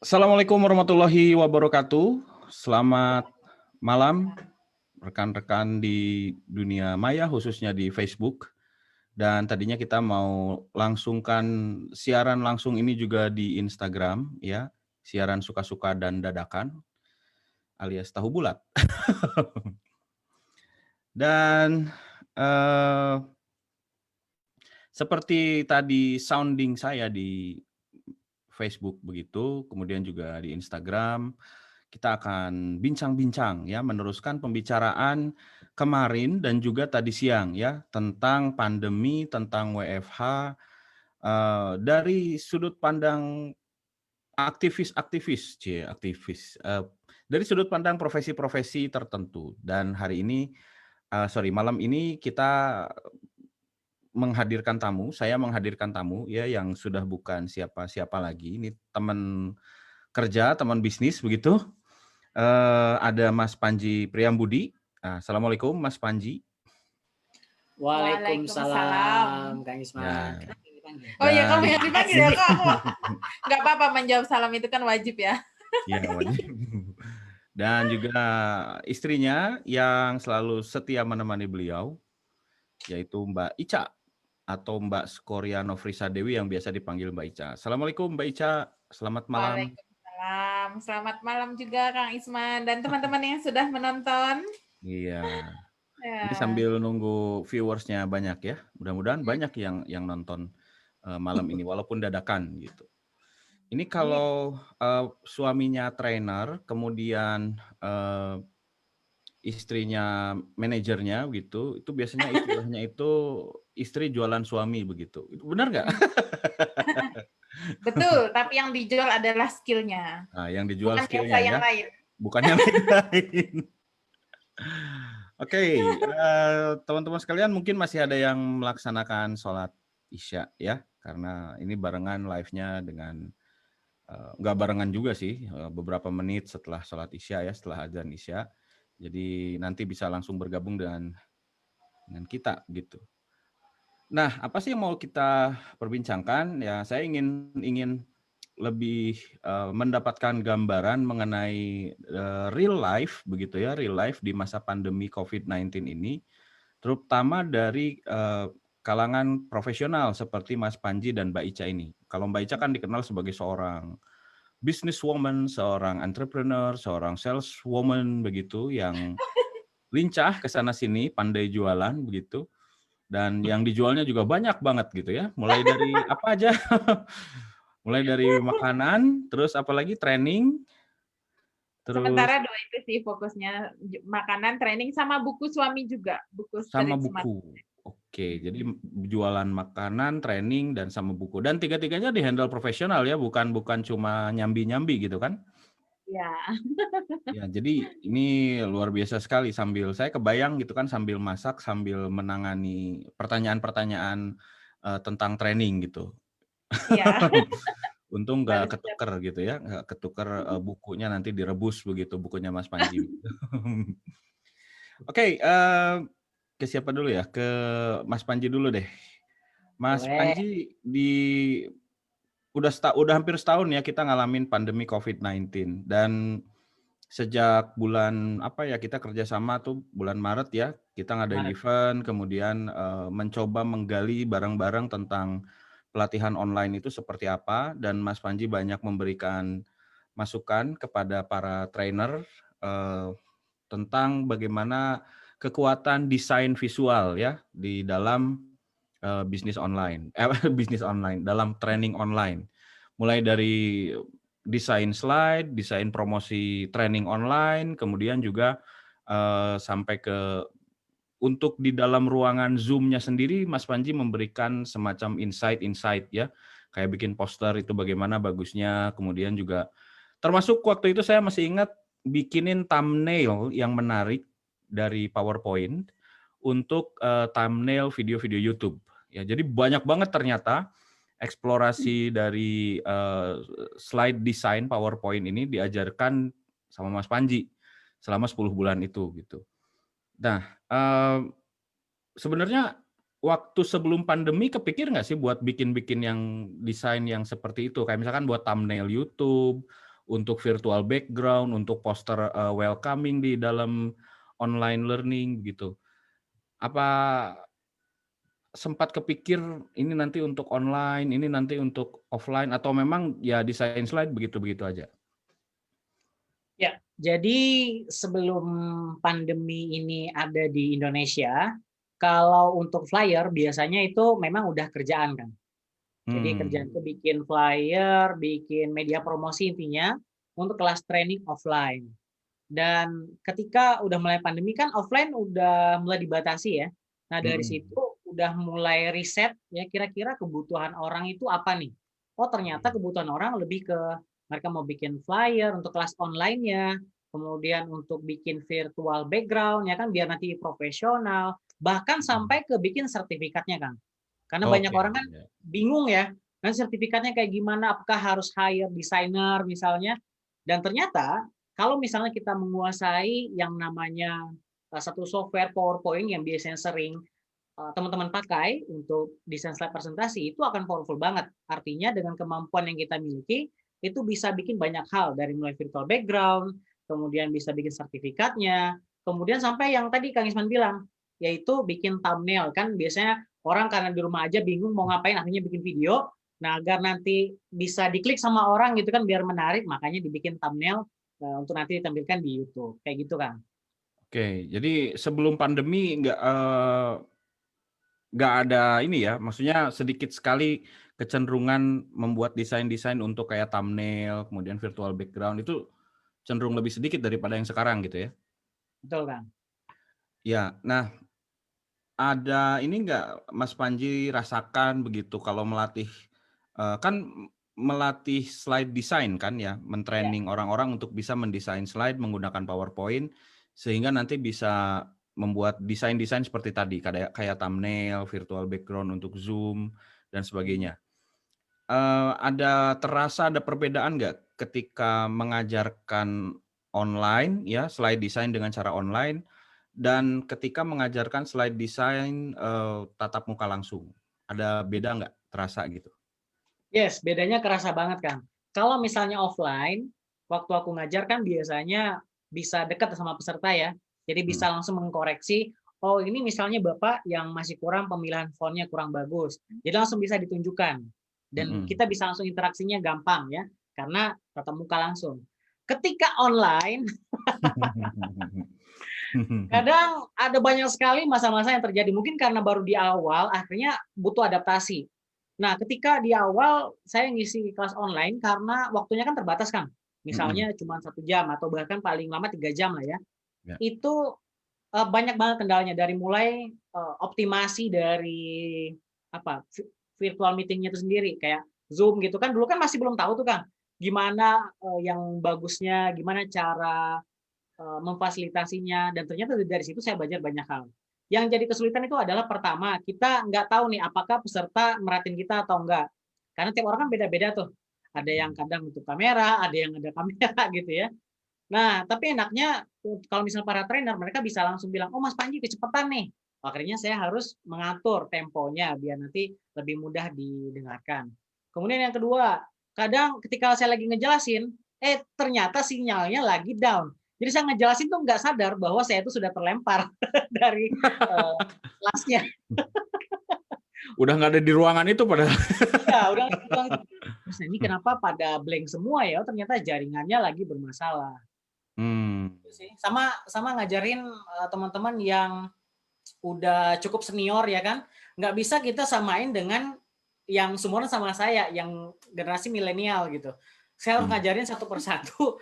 Assalamualaikum warahmatullahi wabarakatuh. Selamat malam rekan-rekan di dunia maya, khususnya di Facebook. Dan tadinya kita mau langsungkan siaran langsung ini juga di Instagram, ya, siaran suka-suka dan dadakan, alias tahu bulat. Dan seperti tadi sounding saya di Facebook begitu, kemudian juga di Instagram, kita akan bincang-bincang ya, meneruskan pembicaraan kemarin dan juga tadi siang ya, tentang pandemi, tentang WFH, dari sudut pandang aktivis, dari sudut pandang profesi-profesi tertentu. Dan hari ini, malam ini kita saya menghadirkan tamu ya, yang sudah bukan siapa-siapa lagi, ini teman kerja, teman bisnis begitu. Ada Mas Panji Priambudi. Assalamualaikum Mas Panji. Waalaikumsalam, Kang Isman. Ya. Oh iya, kamu yang dipanggil ya, Kak. Nggak apa-apa, menjawab salam itu kan wajib ya. Iya, wajib. Dan juga istrinya yang selalu setia menemani beliau, yaitu Mbak Ica atau Mbak Skoria Nofrisa Dewi yang biasa dipanggil Mbak Ica. Assalamualaikum Mbak Ica, selamat malam. Waalaikumsalam, selamat malam juga Kang Isman dan teman-teman yang sudah menonton. Iya. Ini sambil nunggu viewersnya banyak ya. Mudah-mudahan banyak yang nonton malam ini walaupun dadakan gitu. Ini kalau suaminya trainer, kemudian istrinya manajernya gitu, itu biasanya istilahnya itu istri jualan suami begitu. Itu benar nggak? Betul, tapi yang dijual adalah skill-nya. Nah, yang dijual bukan skill-nya ya. Yang lain. Bukan yang lain. Oke, teman-teman sekalian mungkin masih ada yang melaksanakan sholat Isya ya, karena ini barengan live-nya dengan, nggak barengan juga sih, beberapa menit setelah sholat Isya ya, setelah azan Isya. Jadi nanti bisa langsung bergabung dengan kita gitu. Nah, apa sih yang mau kita perbincangkan? Ya, saya ingin lebih mendapatkan gambaran mengenai real life begitu ya, real life di masa pandemi COVID-19 ini, terutama dari kalangan profesional seperti Mas Panji dan Mbak Ica ini. Kalau Mbak Ica kan dikenal sebagai seorang businesswoman, seorang entrepreneur, seorang saleswoman begitu yang lincah ke sana sini, pandai jualan begitu. Dan yang dijualnya juga banyak banget gitu ya. Mulai dari apa aja? Mulai dari makanan, terus apalagi training. Terus sementara dua itu sih fokusnya, makanan, training, sama buku suami juga. Sama buku. Oke, jadi jualan makanan, training, dan sama buku. Dan tiga-tiganya di-handle profesional ya, bukan cuma nyambi-nyambi gitu kan? Ya. Ya, jadi ini luar biasa sekali. Saya kebayang gitu kan, sambil masak, sambil menangani pertanyaan-pertanyaan tentang training gitu. Iya. Untung nggak ketuker gitu ya, nggak ketuker bukunya nanti direbus begitu, bukunya Mas Panji. Oke, ke siapa dulu ya? Ke Mas Panji dulu deh. Mas Panji, udah hampir setahun ya kita ngalamin pandemi COVID-19, dan sejak bulan kita kerjasama tuh bulan Maret ya, kita ngadain event, kemudian mencoba menggali bareng-bareng tentang pelatihan online itu seperti apa, dan Mas Panji banyak memberikan masukan kepada para trainer tentang bagaimana kekuatan desain visual ya di dalam bisnis online, dalam training online. Mulai dari desain slide, desain promosi training online, kemudian juga sampai ke untuk di dalam ruangan Zoom-nya sendiri, Mas Panji memberikan semacam insight ya, kayak bikin poster itu bagaimana bagusnya, kemudian juga termasuk waktu itu saya masih ingat bikinin thumbnail yang menarik dari PowerPoint untuk thumbnail video-video YouTube. Ya, jadi banyak banget ternyata eksplorasi dari slide design PowerPoint ini diajarkan sama Mas Panji selama 10 bulan itu gitu. Nah, sebenarnya waktu sebelum pandemi kepikir nggak sih buat bikin yang desain yang seperti itu? Kayak misalkan buat thumbnail YouTube, untuk virtual background, untuk poster welcoming di dalam online learning gitu. Apa sempat kepikir ini nanti untuk online, ini nanti untuk offline, atau memang ya desain slide begitu-begitu aja? Ya, jadi sebelum pandemi ini ada di Indonesia, kalau untuk flyer biasanya itu memang udah kerjaan kan. Jadi kerjaan itu bikin flyer, bikin media promosi intinya untuk kelas training offline. Dan ketika udah mulai pandemi kan offline udah mulai dibatasi ya. Nah dari situ udah mulai riset ya kira-kira kebutuhan orang itu apa nih. Oh ternyata kebutuhan orang lebih ke mereka mau bikin flyer untuk kelas online-nya, kemudian untuk bikin virtual background ya kan biar nanti profesional, bahkan sampai ke bikin sertifikatnya kan. Karena banyak Oke, orang kan ya. bingung ya, kan sertifikatnya kayak gimana, apakah harus hire desainer misalnya. Dan ternyata kalau misalnya kita menguasai yang namanya satu software PowerPoint yang biasanya sering teman-teman pakai untuk desain slide presentasi, itu akan powerful banget. Artinya dengan kemampuan yang kita miliki, itu bisa bikin banyak hal, dari mulai virtual background, kemudian bisa bikin sertifikatnya, kemudian sampai yang tadi Kang Isman bilang, yaitu bikin thumbnail. Kan biasanya orang karena di rumah aja bingung mau ngapain, akhirnya bikin video. Nah, agar nanti bisa diklik sama orang gitu kan biar menarik, makanya dibikin thumbnail untuk nanti ditampilkan di YouTube. Kayak gitu kan. Oke, jadi sebelum pandemi nggak ada ini ya, maksudnya sedikit sekali kecenderungan membuat desain-desain untuk kayak thumbnail, kemudian virtual background itu cenderung lebih sedikit daripada yang sekarang gitu ya? Betul kan? Ya, nah ada ini nggak Mas Panji rasakan begitu kalau melatih, kan melatih slide design kan ya, Ya. men-training orang-orang untuk bisa mendesain slide menggunakan PowerPoint, sehingga nanti bisa membuat desain-desain seperti tadi, kayak thumbnail, virtual background untuk Zoom, dan sebagainya. Ada perbedaan nggak ketika mengajarkan online ya, slide design dengan cara online, dan ketika mengajarkan slide design, tatap muka langsung? Ada beda nggak terasa gitu? Yes, bedanya kerasa banget kan. Kalau misalnya offline, waktu aku ngajar kan biasanya bisa dekat sama peserta ya. Jadi bisa Mhm, langsung mengkoreksi, oh ini misalnya Bapak yang masih kurang pemilihan fontnya kurang bagus. Jadi langsung bisa ditunjukkan. Dan mhm. kita bisa langsung interaksinya gampang ya, karena tatap muka langsung. Ketika online, kadang ada banyak sekali masa-masa yang terjadi. Mungkin karena baru di awal, akhirnya butuh adaptasi. Nah, ketika di awal saya ngisi kelas online karena waktunya kan terbatas kan, Mhm, misalnya cuma 1 jam atau bahkan paling lama 3 jam lah ya. ya, Itu banyak banget kendalanya dari mulai optimasi dari apa virtual meetingnya itu sendiri kayak Zoom gitu kan dulu kan masih belum tahu tuh Kang, gimana yang bagusnya, gimana cara memfasilitasinya dan ternyata dari situ saya belajar banyak hal. Yang jadi kesulitan itu adalah pertama, kita nggak tahu nih apakah peserta merhatiin kita atau enggak. Karena tiap orang kan beda-beda tuh. Ada yang kadang nutup kamera, ada yang ada kamera gitu ya. Nah, tapi enaknya kalau misalnya para trainer mereka bisa langsung bilang, "Oh Mas Panji kecepatan nih." Akhirnya saya harus mengatur temponya biar nanti lebih mudah didengarkan. Kemudian yang kedua, kadang ketika saya lagi ngejelasin, ternyata sinyalnya lagi down. Jadi saya ngejelasin tuh nggak sadar bahwa saya itu sudah terlempar dari kelasnya. udah nggak ada di ruangan itu padahal. Iya, udah bilang, "Terus ini kenapa pada blank semua ya? Oh ternyata jaringannya lagi bermasalah." Mmm, Itu sih. Sama sama ngajarin teman-teman yang udah cukup senior ya kan, nggak bisa kita samain dengan yang seumuran sama saya, yang generasi milenial gitu. Saya harus mhm, ngajarin satu persatu,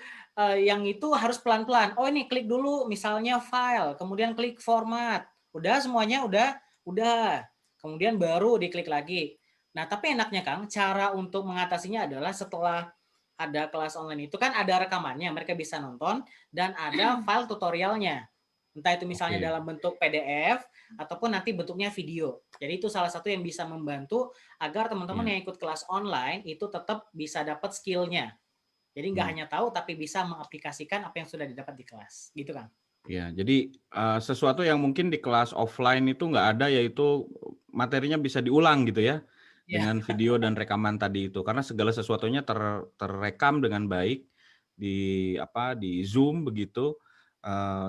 yang itu harus pelan-pelan. Oh ini klik dulu misalnya file, kemudian klik format, udah semuanya udah, kemudian baru diklik lagi. Nah tapi enaknya Kang, cara untuk mengatasinya adalah setelah ada kelas online itu kan ada rekamannya, mereka bisa nonton dan ada file tutorialnya. Entah itu misalnya oke, dalam bentuk PDF ataupun nanti bentuknya video. Jadi itu salah satu yang bisa membantu agar teman-teman iya, yang ikut kelas online itu tetap bisa dapat skill-nya. Jadi nggak mmm, hanya tahu tapi bisa mengaplikasikan apa yang sudah didapat di kelas. Gitu kan? iya. Jadi, sesuatu yang mungkin di kelas offline itu nggak ada, yaitu materinya bisa diulang gitu ya, Iya, dengan video dan rekaman tadi itu. Karena segala sesuatunya terrekam dengan baik, di Zoom begitu.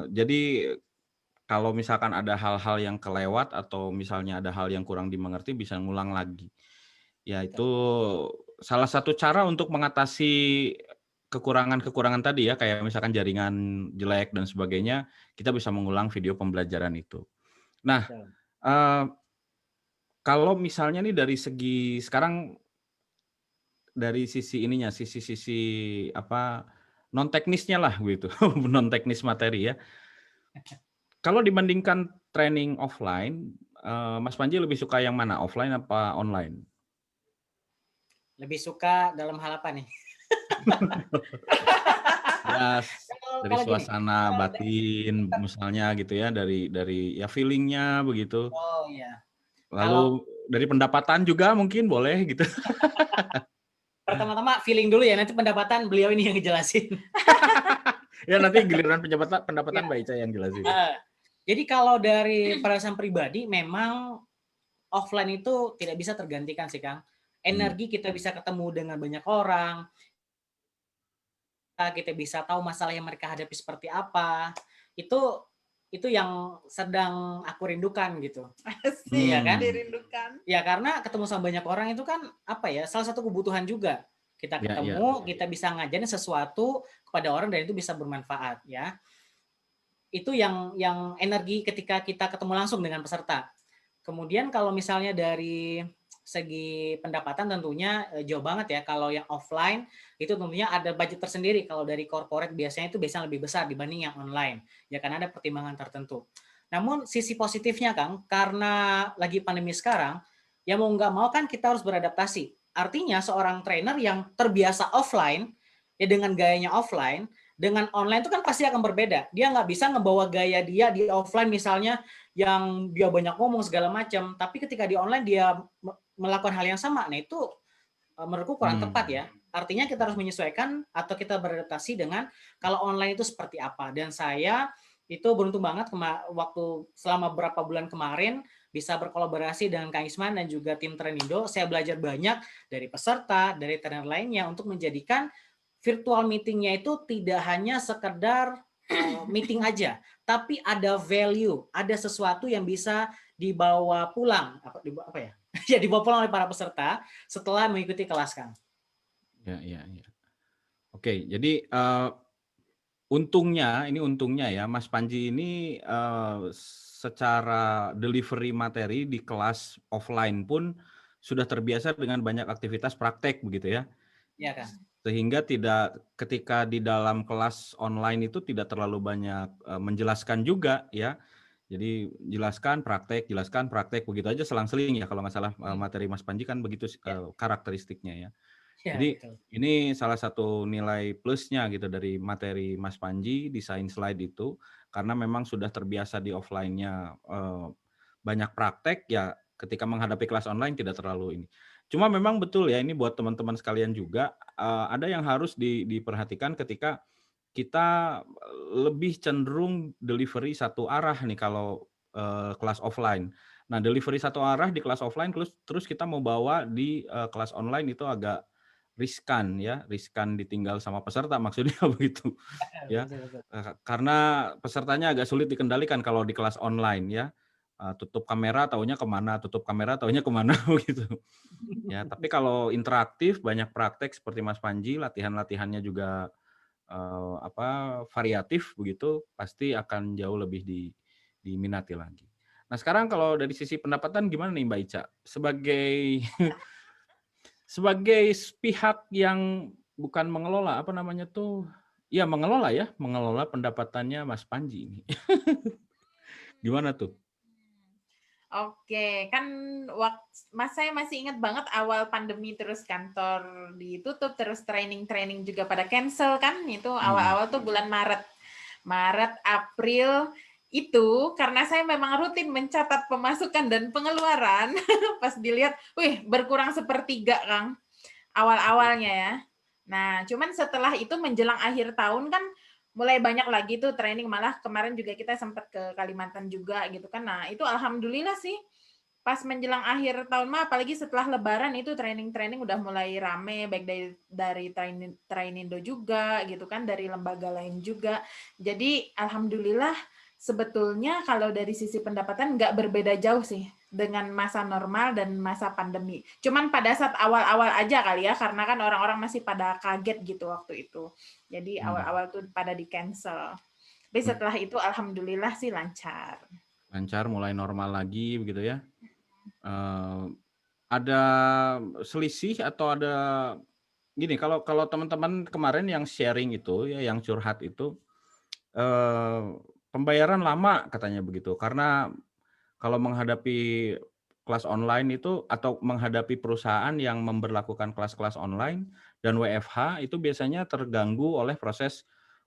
Jadi kalau misalkan ada hal-hal yang kelewat atau misalnya ada hal yang kurang dimengerti bisa ngulang lagi. Ya itu salah satu cara untuk mengatasi kekurangan-kekurangan tadi ya, kayak misalkan jaringan jelek dan sebagainya, kita bisa mengulang video pembelajaran itu. Nah, Betul. kalau misalnya nih dari segi sekarang dari sisi ininya, sisi non teknisnya lah gitu, non teknis materi ya. Kalau dibandingkan training offline, Mas Panji lebih suka yang mana, offline apa online? Lebih suka dalam hal apa nih? Ya dari Kalau gini, suasana batin misalnya gitu ya, dari ya feeling-nya begitu. oh iya, kalau Lalu dari pendapatan juga mungkin boleh gitu. pertama-tama feeling dulu ya, nanti pendapatan beliau ini yang ngejelasin. Ya nanti giliran pendapatan Ya. Mbak Ica yang jelasin. Jadi kalau dari perasaan pribadi memang offline itu tidak bisa tergantikan sih Kang. Energi kita bisa ketemu dengan banyak orang, kita bisa tahu masalah yang mereka hadapi seperti apa. Itu yang sedang aku rindukan gitu. Asik, Iya kan? dirindukan. Ya karena ketemu sama banyak orang itu kan apa ya, salah satu kebutuhan juga. Kita Ya, ya. ketemu, kita bisa ngajarin sesuatu kepada orang dan itu bisa bermanfaat ya. Itu yang energi ketika kita ketemu langsung dengan peserta. Kemudian kalau misalnya dari segi pendapatan tentunya jauh banget ya. Kalau yang offline itu tentunya ada budget tersendiri. Kalau dari corporate biasanya itu biasanya lebih besar dibanding yang online. Ya karena ada pertimbangan tertentu. Namun sisi positifnya Kang, karena lagi pandemi sekarang, ya mau nggak mau kan kita harus beradaptasi. Artinya seorang trainer yang terbiasa offline, ya dengan gayanya offline, dengan online itu kan pasti akan berbeda. Dia nggak bisa ngebawa gaya dia di offline misalnya yang dia banyak ngomong segala macam, tapi ketika di online dia melakukan hal yang sama. Nah itu menurutku kurang tepat ya. Artinya kita harus menyesuaikan atau kita beradaptasi dengan kalau online itu seperti apa. Dan saya itu beruntung banget waktu selama beberapa bulan kemarin bisa berkolaborasi dengan Kang Isman dan juga tim Trenindo. Saya belajar banyak dari peserta, dari trainer lainnya untuk menjadikan virtual meetingnya itu tidak hanya sekedar meeting aja, tapi ada value, ada sesuatu yang bisa dibawa pulang, apa ya? Ya dibawa pulang oleh para peserta setelah mengikuti kelas, Kang. Ya. Oke, jadi untungnya ya Mas Panji ini secara delivery materi di kelas offline pun sudah terbiasa dengan banyak aktivitas praktek begitu ya. Iya, Kang. Sehingga ketika di dalam kelas online itu tidak terlalu banyak menjelaskan juga ya. Jadi jelaskan praktek begitu aja selang-seling ya kalau nggak salah materi Mas Panji kan begitu karakteristiknya ya. Ya, Jadi betul. ini salah satu nilai plusnya gitu dari materi Mas Panji desain slide itu karena memang sudah terbiasa di offline-nya banyak praktek ya ketika menghadapi kelas online tidak terlalu ini. Cuma memang betul ya ini buat teman-teman sekalian juga ada yang harus diperhatikan ketika kita lebih cenderung delivery satu arah nih kalau kelas offline. Nah, delivery satu arah di kelas offline terus kita mau bawa di kelas online itu agak riskan ya, riskan ditinggal sama peserta maksudnya begitu ya. Betul. Karena pesertanya agak sulit dikendalikan kalau di kelas online ya. Tutup kamera taunya kemana, tutup kamera taunya kemana begitu. Ya, tapi kalau interaktif banyak praktek seperti Mas Panji, latihan-latihannya juga variatif begitu, pasti akan jauh lebih diminati lagi. Nah, sekarang kalau dari sisi pendapatan gimana nih Mbak Ica? Sebagai pihak yang bukan mengelola, apa namanya tuh? Ya, mengelola pendapatannya Mas Panji ini. Gimana tuh? Oke, kan saya masih ingat banget awal pandemi terus kantor ditutup, terus training juga pada cancel kan, itu awal-awal tuh bulan Maret, April, itu karena saya memang rutin mencatat pemasukan dan pengeluaran, pas dilihat, wih berkurang sepertiga Kang, awal-awalnya ya. Nah, cuman setelah itu menjelang akhir tahun kan, mulai banyak lagi tuh training, malah kemarin juga kita sempat ke Kalimantan juga gitu kan. Nah, itu alhamdulillah sih pas menjelang akhir tahun mah, apalagi setelah Lebaran itu training-training udah mulai rame, baik dari Trainindo juga gitu kan, dari lembaga lain juga. Jadi alhamdulillah sebetulnya kalau dari sisi pendapatan nggak berbeda jauh sih dengan masa normal dan masa pandemi. Cuman pada saat awal-awal aja kali ya, karena kan orang-orang masih pada kaget gitu waktu itu. Jadi awal-awal tuh pada di-cancel. Tapi setelah itu alhamdulillah sih lancar. Lancar, mulai normal lagi begitu ya. Ada selisih atau ada gini, kalau teman-teman kemarin yang sharing itu ya, yang curhat itu pembayaran lama katanya begitu, karena kalau menghadapi kelas online itu atau menghadapi perusahaan yang memberlakukan kelas-kelas online dan WFH itu biasanya terganggu oleh proses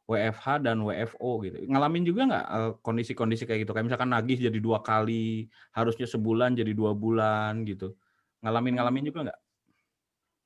WFH dan WFO gitu. Ngalamin juga nggak kondisi-kondisi kayak gitu? Kayak misalkan nagih jadi 2 kali, harusnya sebulan jadi 2 bulan gitu. Ngalamin juga nggak?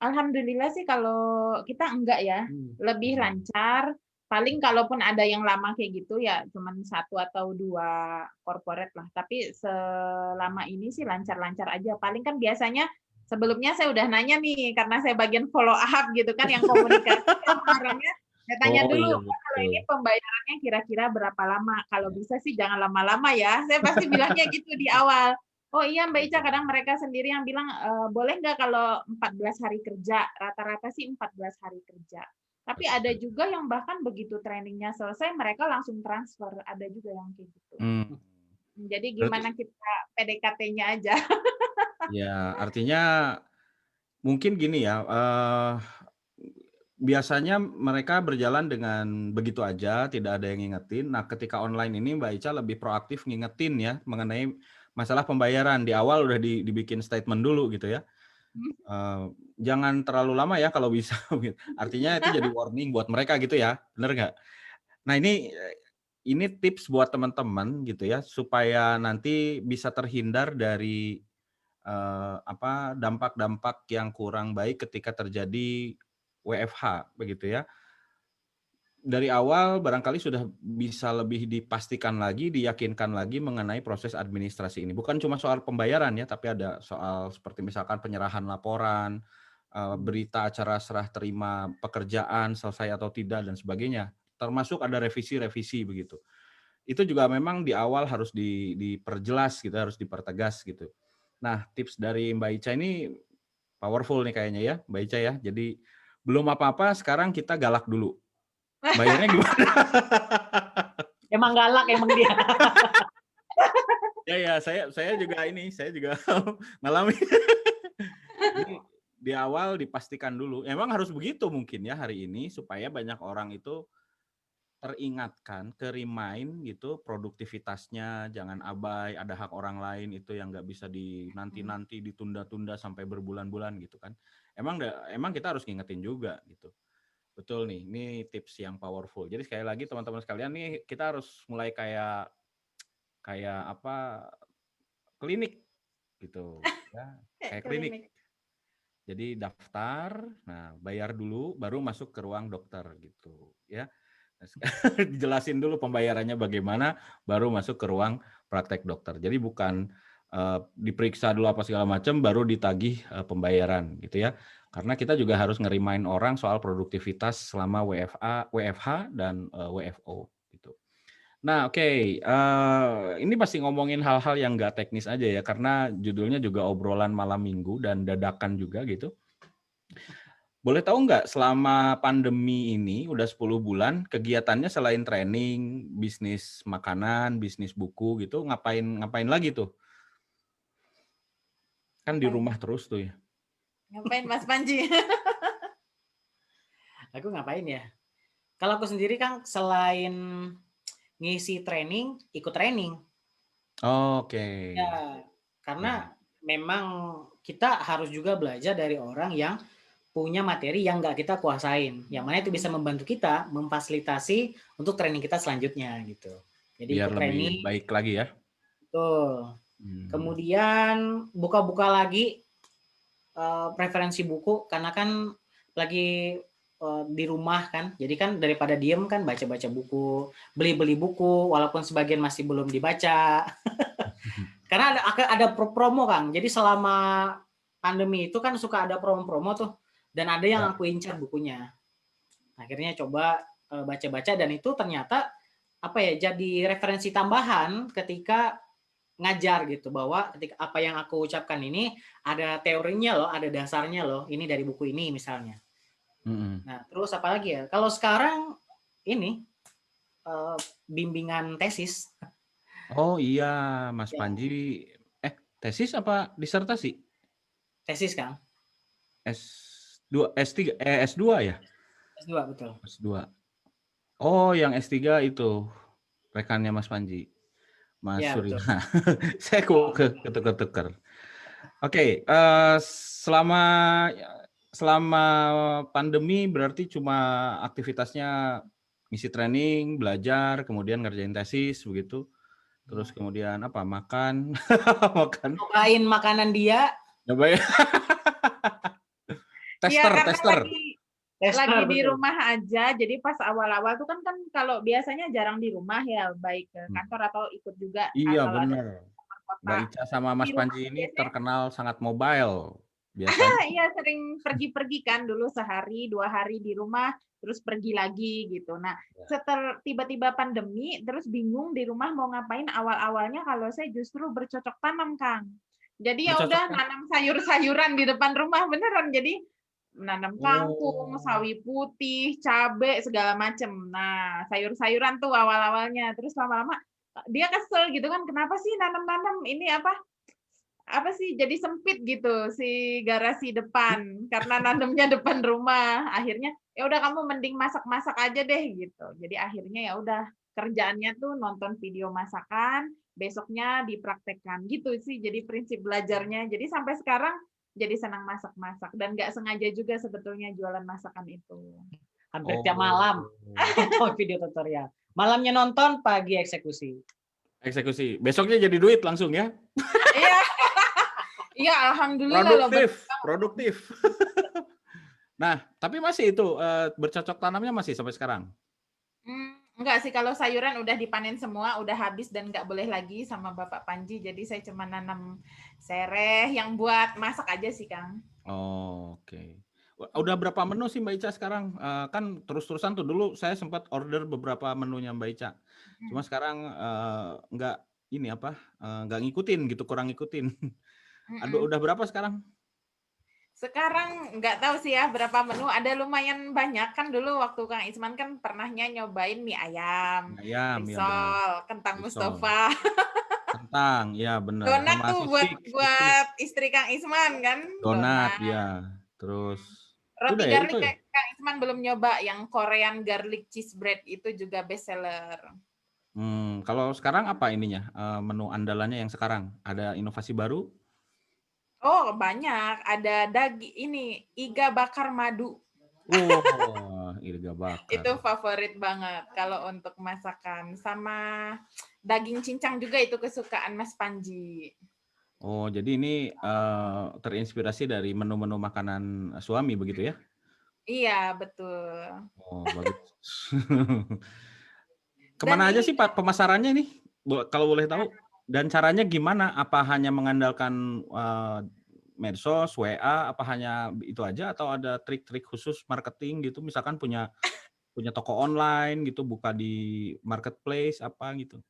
Alhamdulillah sih kalau kita enggak ya, lebih lancar. Paling kalaupun ada yang lama kayak gitu ya cuman 1 atau 2 corporate lah. Tapi selama ini sih lancar-lancar aja. Paling kan biasanya sebelumnya saya udah nanya nih, karena saya bagian follow up gitu kan, yang komunikasi sama orangnya, saya tanya Oh dulu, iya "Pak, kalau betul. ini pembayarannya kira-kira berapa lama? Kalau bisa sih jangan lama-lama ya." Saya pasti bilangnya gitu di awal. Oh iya Mbak Ica, kadang mereka sendiri yang bilang, boleh nggak kalau 14 hari kerja? Rata-rata sih 14 hari kerja. Tapi ada juga yang bahkan begitu trainingnya selesai, mereka langsung transfer. Ada juga yang kayak gitu. Jadi Berarti gimana kita PDKT-nya aja. ya artinya mungkin gini ya, biasanya mereka berjalan dengan begitu aja, tidak ada yang ngingetin. Nah, ketika online ini Mbak Ica lebih proaktif ngingetin ya, mengenai masalah pembayaran. Di awal udah dibikin statement dulu gitu ya. Jangan terlalu lama ya kalau bisa. Artinya itu jadi warning buat mereka gitu ya, bener nggak? Nah ini tips buat teman-teman gitu ya, supaya nanti bisa terhindar dari dampak-dampak yang kurang baik ketika terjadi WFH begitu ya. Dari awal barangkali sudah bisa lebih dipastikan lagi, diyakinkan lagi mengenai proses administrasi ini. Bukan cuma soal pembayaran ya, tapi ada soal seperti misalkan penyerahan laporan, berita acara serah terima pekerjaan selesai atau tidak dan sebagainya. Termasuk ada revisi-revisi begitu. Itu juga memang di awal harus diperjelas gitu, harus dipertegas gitu. Nah, tips dari Mbak Ica ini powerful nih kayaknya ya, Mbak Ica ya. Jadi belum apa-apa, sekarang kita galak dulu. Bayarnya gimana? Emang galak emang dia. Ya, saya juga ngalamin. Jadi di awal dipastikan dulu. Emang harus begitu mungkin ya hari ini supaya banyak orang itu teringatkan, ke-remind gitu produktivitasnya, jangan abai, ada hak orang lain itu yang nggak bisa dinanti-nanti, ditunda-tunda sampai berbulan-bulan gitu kan. Emang kita harus ngingetin juga gitu. Betul nih, ini tips yang powerful. Jadi sekali lagi teman-teman sekalian nih kita harus mulai kayak klinik gitu ya, kayak klinik. Klinik. Jadi daftar, nah bayar dulu baru masuk ke ruang dokter gitu ya. Dijelasin dulu pembayarannya bagaimana, baru masuk ke ruang praktek dokter. Jadi bukan diperiksa dulu apa segala macam, baru ditagih pembayaran gitu ya. Karena kita juga harus ngerimain orang soal produktivitas selama WFH dan WFO gitu. Nah, oke, ini pasti ngomongin hal-hal yang nggak teknis aja ya, karena judulnya juga obrolan malam minggu dan dadakan juga gitu. Boleh tahu nggak selama pandemi ini udah 10 bulan, kegiatannya selain training, bisnis makanan, bisnis buku gitu, ngapain lagi tuh? Kan di rumah terus tuh ya. Ngapain Mas Panji? Aku ngapain ya? Kalau aku sendiri kan selain ngisi training, ikut training. Oke. Ya, karena memang kita harus juga belajar dari orang yang punya materi yang nggak kita kuasain. Yang mana itu bisa membantu kita memfasilitasi untuk training kita selanjutnya gitu. Jadi Biar ikut lebih training, baik lagi ya. betul. Kemudian buka-buka lagi preferensi buku karena kan lagi di rumah kan, jadi kan daripada diem kan baca-baca buku, beli-beli buku walaupun sebagian masih belum dibaca. Karena ada promo, Kang. Jadi selama pandemi itu kan suka ada promo-promo tuh, dan ada yang aku incar bukunya. Akhirnya coba baca-baca, dan itu ternyata jadi referensi tambahan ketika ngajar gitu, bahwa ketika apa yang aku ucapkan ini ada teorinya loh, ada dasarnya loh, ini dari buku ini misalnya. Nah, terus apa lagi ya? Kalau sekarang ini bimbingan tesis. Oh iya, Mas Panji. Tesis apa disertasi? Tesis, Kang. S2, S3, S2 ya? S2, betul. S2. Oh, yang S3 itu rekannya Mas Panji. Mas Ya, Surya. betul. Saya ketukar-tukar. Oke, selama pandemi berarti cuma aktivitasnya ngisi training, belajar, kemudian ngerjain tesis begitu. Terus kemudian apa? Makan. Makan. Cobain makanan dia. Cobain. Iya, karena Tester. Lagi di rumah aja, jadi pas awal-awal tuh kan kalau biasanya jarang di rumah ya, baik ke kantor atau ikut juga. Iya, kalau benar. Mbak Ica sama Mas Panji ini terkenal sangat mobile biasanya. Iya, sering pergi-pergi kan dulu, sehari 2 hari di rumah, terus pergi lagi gitu. Nah, setelah tiba-tiba pandemi, terus bingung di rumah mau ngapain. Awal-awalnya kalau saya justru bercocok tanam, Kang. Jadi ya udah nanam sayur-sayuran di depan rumah, beneran. Jadi menanam kangkung, sawi putih, cabe, segala macem. Nah, sayur-sayuran tuh awal-awalnya. Terus lama-lama dia kesel gitu kan, kenapa sih nanam-nanam ini apa sih jadi sempit gitu si garasi depan karena nanamnya depan rumah. Akhirnya ya udah kamu mending masak-masak aja deh gitu. Jadi akhirnya ya udah kerjaannya tuh nonton video masakan, besoknya dipraktekkan gitu sih. Jadi prinsip belajarnya. Jadi sampai sekarang jadi senang masak-masak dan nggak sengaja juga sebetulnya jualan masakan itu. Hampir tiap malam video tutorial. Malamnya nonton, pagi eksekusi. Eksekusi. Besoknya jadi duit langsung ya? Iya. Iya, alhamdulillah. Produktif. Nah, tapi masih itu bercocok tanamnya masih sampai sekarang? Enggak sih, kalau sayuran udah dipanen semua, udah habis dan nggak boleh lagi sama Bapak Panji. Jadi saya cuma nanam sereh yang buat masak aja sih, Kang. Oh, oke. Udah berapa menu sih Mbak Ica sekarang? Kan terus-terusan tuh dulu saya sempat order beberapa menunya Mbak Ica. Cuma sekarang nggak ngikutin gitu, kurang ngikutin. Aduh, udah berapa sekarang? Sekarang nggak tahu sih ya berapa menu, ada lumayan banyak kan. Dulu waktu Kang Isman kan pernahnya nyobain mie ayam, risol, kentang Mustafa. Kentang, ya benar. Donat tuh buat istri Kang Isman kan. Donat, ya. Terus roti garlic Kang Isman belum nyoba, yang Korean garlic cheese bread itu juga best seller. Kalau sekarang apa ininya? Menu andalannya yang sekarang? Ada inovasi baru? Oh, banyak. Ada iga bakar madu. Oh, iga bakar. Itu favorit banget kalau untuk masakan. Sama daging cincang juga itu kesukaan Mas Panji. Oh, jadi ini terinspirasi dari menu-menu makanan suami begitu ya? Iya, betul. Oh, bagus. Kemana aja sih Pak pemasarannya nih? Kalau boleh tahu. Dan caranya gimana? Apa hanya mengandalkan medsos, WA, apa hanya itu aja atau ada trik-trik khusus marketing gitu? Misalkan punya toko online gitu, buka di marketplace apa gitu?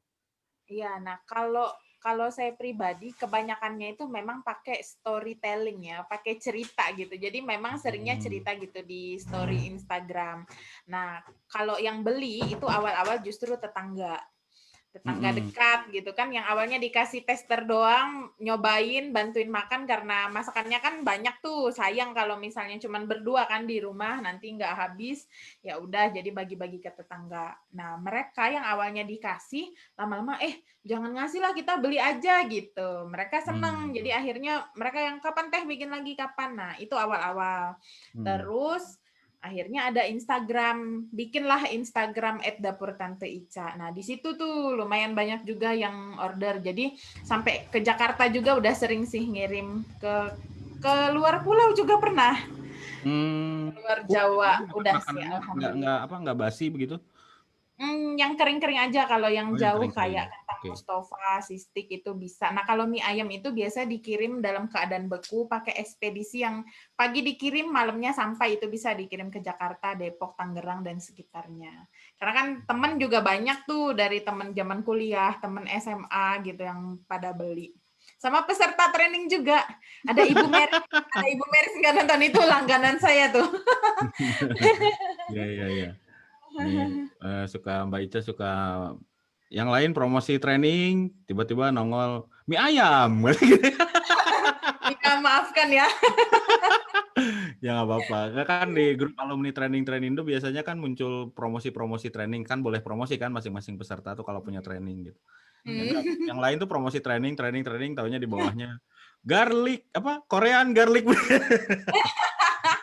Iya, nah kalau saya pribadi kebanyakannya itu memang pakai storytelling ya, pakai cerita gitu. Jadi memang seringnya cerita gitu di story Instagram. Nah, kalau yang beli itu awal-awal justru tetangga dekat gitu kan, yang awalnya dikasih tester doang, nyobain, bantuin makan karena masakannya kan banyak tuh, sayang kalau misalnya cuman berdua kan di rumah nanti nggak habis, ya udah jadi bagi-bagi ke tetangga. Nah, mereka yang awalnya dikasih lama-lama jangan ngasih lah, kita beli aja gitu. Mereka seneng, jadi akhirnya mereka yang kapan teh bikin lagi kapan. Nah, itu awal-awal. Terus akhirnya ada Instagram, bikinlah Instagram @dapurtanteica. Nah, di situ tuh lumayan banyak juga yang order. Jadi sampai ke Jakarta juga udah sering sih ngirim ke luar pulau juga pernah. Luar Jawa udah sih, alhamdulillah. Nggak basi begitu? Yang kering-kering aja, kalau yang jauh kayak kentang Oke. Mustafa, Sistik itu bisa. Nah, kalau mie ayam itu biasa dikirim dalam keadaan beku pakai ekspedisi yang pagi dikirim, malamnya sampai, itu bisa dikirim ke Jakarta, Depok, Tangerang dan sekitarnya. Karena kan temen juga banyak tuh dari temen zaman kuliah, temen SMA gitu yang pada beli. Sama peserta training juga. Ada Ibu Meris nggak nonton, itu langganan saya tuh. Iya. Nih suka Mbak Ica suka yang lain promosi training, tiba-tiba nongol mie ayam. Ya, maafkan ya. Ya nggak apa-apa. Kan di grup alumni training itu biasanya kan muncul promosi-promosi training, kan boleh promosi kan masing-masing peserta tuh kalau punya training gitu. Yang lain tuh promosi training, taunya di bawahnya garlic Korean garlic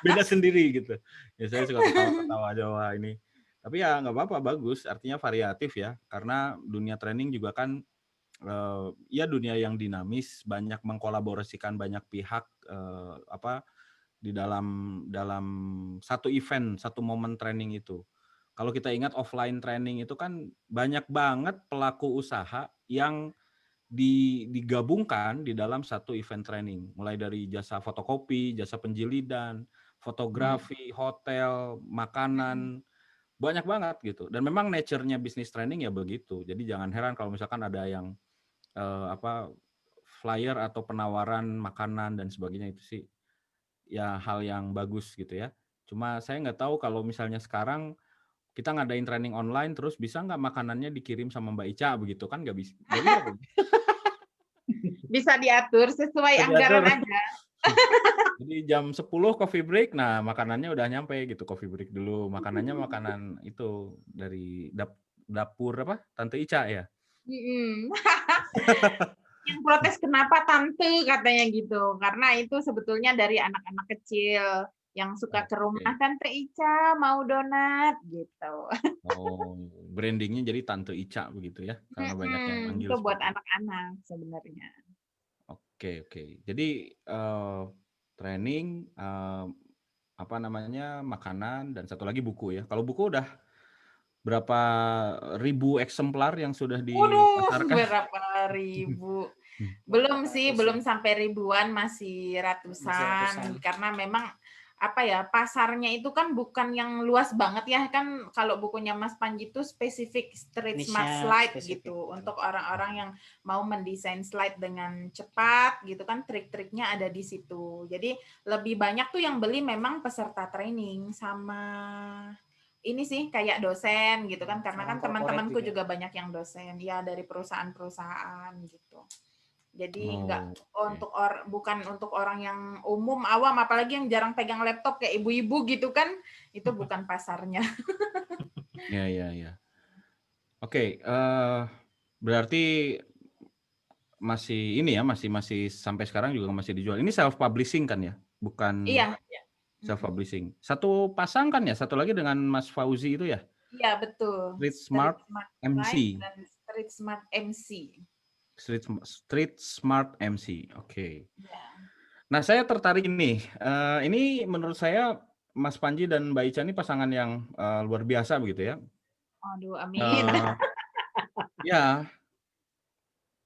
beda sendiri gitu. Ya saya suka ketawa-ketawa aja, wah ini. Tapi ya nggak apa-apa, bagus, artinya variatif ya. Karena dunia training juga kan ya dunia yang dinamis, banyak mengkolaborasikan banyak pihak di dalam satu event, satu momen training itu. Kalau kita ingat offline training itu kan banyak banget pelaku usaha yang digabungkan di dalam satu event training, mulai dari jasa fotokopi, jasa penjilidan, fotografi, hotel, makanan, banyak banget gitu. Dan memang nature-nya bisnis training ya begitu. Jadi jangan heran kalau misalkan ada yang flyer atau penawaran makanan dan sebagainya, itu sih ya hal yang bagus gitu ya. Cuma saya nggak tahu kalau misalnya sekarang kita ngadain training online terus bisa nggak makanannya dikirim sama Mbak Ica begitu, kan nggak bisa. Bisa diatur sesuai anggaran aja. Jadi jam 10 coffee break, nah makanannya udah nyampe gitu, coffee break dulu. Makanannya makanan itu dari dapur Tante Ica ya? Yang protes kenapa tante katanya gitu, karena itu sebetulnya dari anak-anak kecil yang suka ke rumah, Tante Ica mau donat gitu. Oh, brandingnya jadi Tante Ica begitu ya, karena banyak yang manggil. Itu buat anak-anak sebenarnya. Oke. Jadi training, makanan, dan satu lagi buku ya. Kalau buku udah berapa ribu eksemplar yang sudah dipasarkan? Berapa ribu? Belum sih, belum sampai ribuan, masih ratusan. Karena memang pasarnya itu kan bukan yang luas banget ya, kan kalau bukunya Mas Panji itu spesifik street smart slide gitu, untuk orang-orang yang mau mendesain slide dengan cepat gitu kan, trik-triknya ada di situ. Jadi lebih banyak tuh yang beli memang peserta training sama ini sih kayak dosen gitu kan, karena kan teman-temanku juga banyak yang dosen ya dari perusahaan-perusahaan gitu. Jadi bukan untuk orang yang umum awam, apalagi yang jarang pegang laptop kayak ibu-ibu gitu kan, itu bukan pasarnya. Ya. Oke, berarti masih ini ya, masih sampai sekarang juga masih dijual. Ini self publishing kan ya, bukan? Iya. Self publishing. Satu pasang kan ya, satu lagi dengan Mas Fauzi itu ya? Iya betul. Street Smart MC. Dan Street Smart MC. Street Smart MC. Oke. Ya. Nah, saya tertarik ini. Ini menurut saya Mas Panji dan Mbak Ica ini pasangan yang luar biasa begitu ya. Aduh, amin. Ya,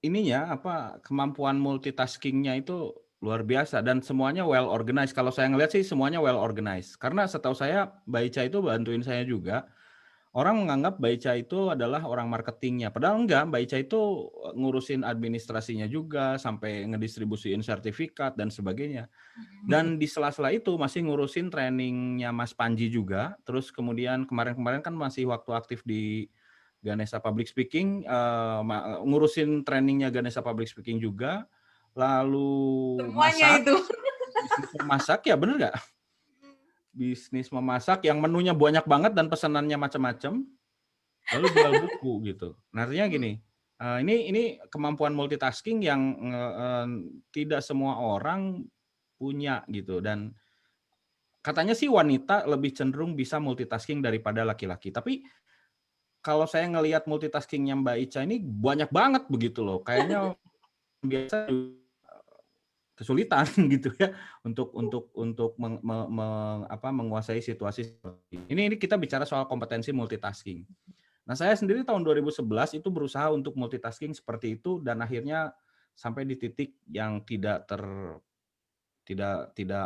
ininya kemampuan multitasking-nya itu luar biasa dan semuanya well organized. Kalau saya ngelihat sih semuanya well organized. Karena setahu saya Mbak Ica itu bantuin saya juga. Orang menganggap Mbak Ica itu adalah orang marketingnya. Padahal enggak, Mbak Ica itu ngurusin administrasinya juga, sampai ngedistribusiin sertifikat dan sebagainya. Dan di sela-sela itu masih ngurusin trainingnya Mas Panji juga. Terus kemudian kemarin-kemarin kan masih waktu aktif di Ganesha Public Speaking, ngurusin trainingnya Ganesha Public Speaking juga. Lalu semuanya itu. Bisnis memasak ya, bener nggak? Bisnis memasak yang menunya banyak banget dan pesanannya macam-macam, lalu jual buku gitu. Nah, artinya gini, ini kemampuan multitasking yang tidak semua orang punya gitu, dan katanya sih wanita lebih cenderung bisa multitasking daripada laki-laki. Tapi kalau saya ngelihat multitaskingnya Mbak Ica ini banyak banget begitu loh, kayaknya biasa kesulitan gitu ya untuk menguasai situasi seperti ini. Ini kita bicara soal kompetensi multitasking. Nah, saya sendiri tahun 2011 itu berusaha untuk multitasking seperti itu dan akhirnya sampai di titik yang tidak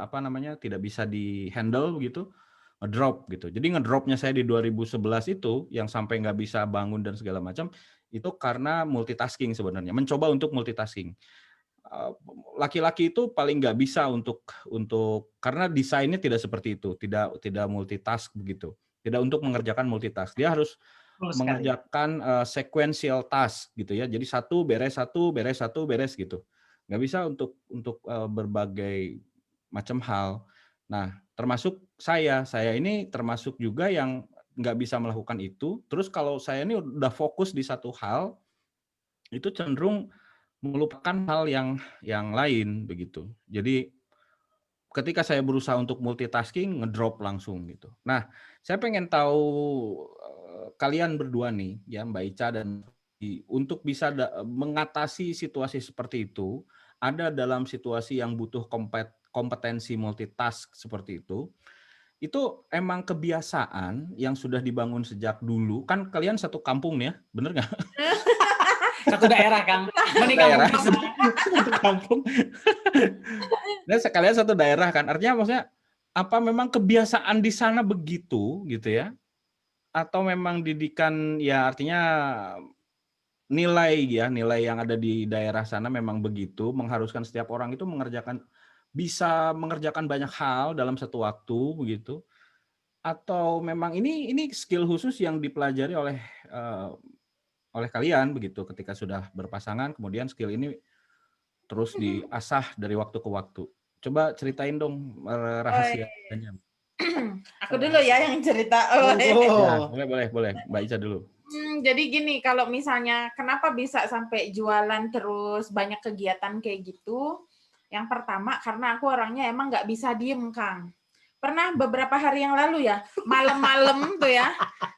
apa namanya, tidak bisa di-handle begitu, ngedrop gitu. Jadi ngedropnya saya di 2011 itu yang sampai nggak bisa bangun dan segala macam, itu karena multitasking sebenarnya, mencoba untuk multitasking. Laki-laki itu paling nggak bisa untuk karena desainnya tidak seperti itu, tidak multitask begitu, tidak untuk mengerjakan multitask. Dia harus Betul sekali. mengerjakan, sequential task gitu ya. Jadi satu beres, satu beres, satu beres gitu. Nggak bisa untuk berbagai macam hal. Nah, termasuk saya ini termasuk juga yang nggak bisa melakukan itu. Terus kalau saya ini udah fokus di satu hal, itu cenderung melupakan hal yang lain begitu. Jadi ketika saya berusaha untuk multitasking, ngedrop langsung gitu. Nah, saya pengen tahu kalian berdua nih, ya Mbak Ica dan untuk bisa mengatasi situasi seperti itu, ada dalam situasi yang butuh kompetensi multitask seperti itu emang kebiasaan yang sudah dibangun sejak dulu. Kan kalian satu kampung nih ya, bener nggak? Satu daerah, Kang. Menikah Daerah sama. satu kampung. Nah, sekalian satu daerah kan. Artinya maksudnya apa memang kebiasaan di sana begitu gitu ya? Atau memang didikan ya artinya nilai yang ada di daerah sana memang begitu, mengharuskan setiap orang itu bisa mengerjakan banyak hal dalam satu waktu begitu? Atau memang ini skill khusus yang dipelajari oleh kalian begitu ketika sudah berpasangan, kemudian skill ini terus diasah dari waktu ke waktu. Coba ceritain dong Oh, rahasianya. aku dulu ya yang cerita. Ya, boleh. Mbak Ica dulu. Jadi gini, kalau misalnya kenapa bisa sampai jualan terus banyak kegiatan kayak gitu? Yang pertama karena aku orangnya emang nggak bisa diem, Kang. Pernah beberapa hari yang lalu ya, malam-malam tuh ya,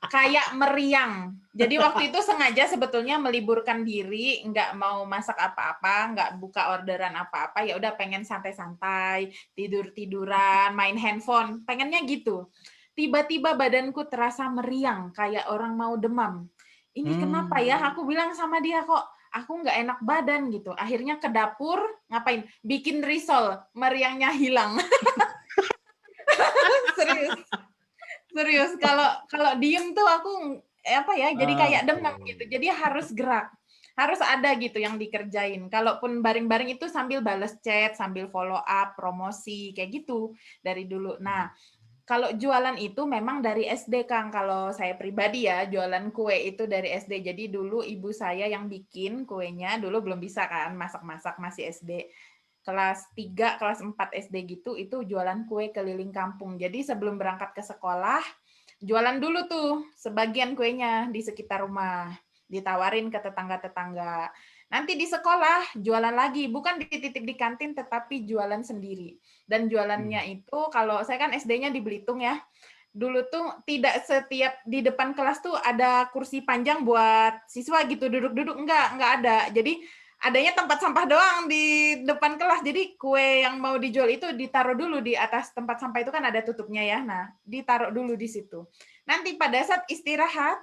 kayak meriang. Jadi waktu itu sengaja sebetulnya meliburkan diri, nggak mau masak apa-apa, nggak buka orderan apa-apa, ya udah pengen santai-santai, tidur-tiduran, main handphone, pengennya gitu. Tiba-tiba badanku terasa meriang, kayak orang mau demam. Ini kenapa ya? Aku bilang sama dia kok, aku nggak enak badan gitu. Akhirnya ke dapur, ngapain? Bikin risol, meriangnya hilang. serius kalau diem tuh aku apa ya jadi kayak demam gitu, jadi harus gerak, harus ada gitu yang dikerjain. Kalaupun baring-baring itu sambil bales chat, sambil follow up promosi kayak gitu dari dulu. Nah, kalau jualan itu memang dari SD, Kang. Kalau saya pribadi ya, jualan kue itu dari SD. Jadi dulu ibu saya yang bikin kuenya, dulu belum bisa kan masak-masak, masih SD. Kelas 3, kelas 4 SD gitu, itu jualan kue keliling kampung. Jadi sebelum berangkat ke sekolah, jualan dulu tuh sebagian kuenya di sekitar rumah. Ditawarin ke tetangga-tetangga. Nanti di sekolah jualan lagi, bukan dititip di kantin, tetapi jualan sendiri. Dan jualannya itu, kalau saya kan SD-nya di Belitung ya, dulu tuh tidak setiap di depan kelas tuh ada kursi panjang buat siswa gitu duduk-duduk, enggak ada. Jadi adanya tempat sampah doang di depan kelas. Jadi kue yang mau dijual itu ditaruh dulu di atas tempat sampah itu kan ada tutupnya ya. Nah, ditaruh dulu di situ. Nanti pada saat istirahat,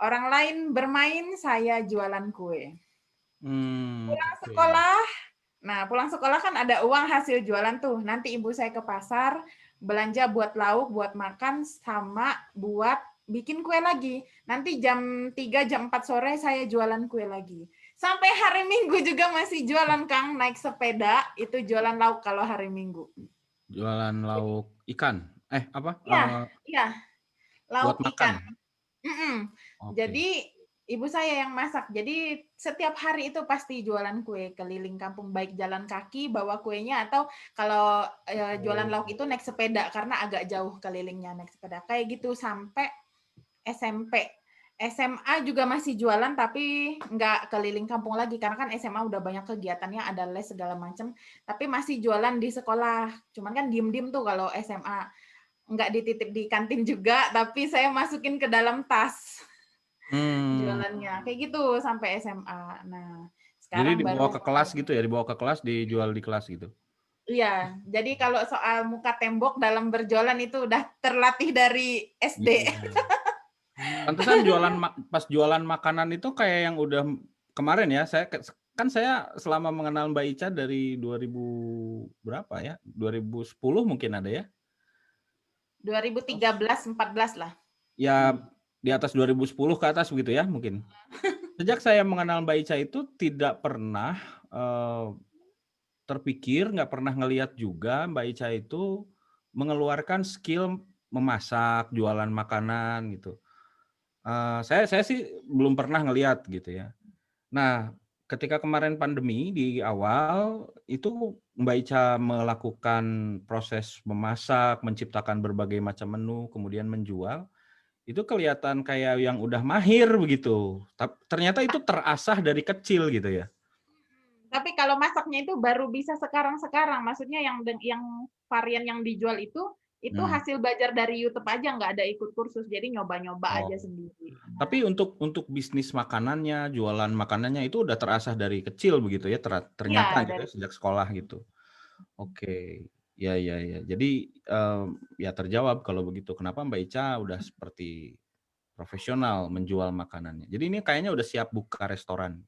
orang lain bermain, saya jualan kue. Pulang sekolah, pulang sekolah kan ada uang hasil jualan tuh. Nanti ibu saya ke pasar, belanja buat lauk, buat makan, sama buat bikin kue lagi. Nanti jam 3, jam 4 sore saya jualan kue lagi. Sampai hari Minggu juga masih jualan, Kang. Naik sepeda, itu jualan lauk kalau hari Minggu. Jualan lauk ikan? Apa? Iya. Lauk Buat ikan. makan? Jadi ibu saya yang masak. Jadi setiap hari itu pasti jualan kue keliling kampung, baik jalan kaki bawa kuenya atau kalau jualan lauk itu naik sepeda karena agak jauh kelilingnya naik sepeda. Kayak gitu sampai SMP. SMA juga masih jualan tapi nggak keliling kampung lagi karena kan SMA udah banyak kegiatannya, ada les segala macam. Tapi masih jualan di sekolah. Cuman kan diem-diem tuh kalau SMA. Nggak dititip di kantin juga, tapi saya masukin ke dalam tas. Jualannya kayak gitu sampai SMA. Nah, sekarang jadi dibawa baru ke kelas gitu ya, dibawa ke kelas, dijual di kelas gitu. Iya, jadi kalau soal muka tembok dalam berjualan itu udah terlatih dari SD. Pantesan pas jualan makanan itu kayak yang udah kemarin ya, saya selama mengenal Mbak Ica dari 2000 berapa ya? 2010 mungkin ada ya? 2013-14 lah. Ya di atas 2010 ke atas begitu ya mungkin. Sejak saya mengenal Mbak Ica itu tidak pernah terpikir, nggak pernah ngelihat juga Mbak Ica itu mengeluarkan skill memasak, jualan makanan gitu. Saya sih belum pernah ngelihat gitu ya. Nah, ketika kemarin pandemi di awal itu Mbak Ica melakukan proses memasak, menciptakan berbagai macam menu, kemudian menjual, itu kelihatan kayak yang udah mahir begitu. Ternyata itu terasah dari kecil gitu ya. Tapi kalau masaknya itu baru bisa sekarang-sekarang. Maksudnya yang varian yang dijual itu hasil belajar dari YouTube aja, nggak ada ikut kursus. Jadi nyoba-nyoba aja sendiri. Tapi untuk bisnis makanannya, jualan makanannya itu udah terasah dari kecil begitu ya, ternyata Iya, gitu sejak sekolah gitu. Oke. Ya. Jadi ya terjawab kalau begitu. Kenapa Mbak Ica udah seperti profesional menjual makanannya. Jadi ini kayaknya udah siap buka restoran.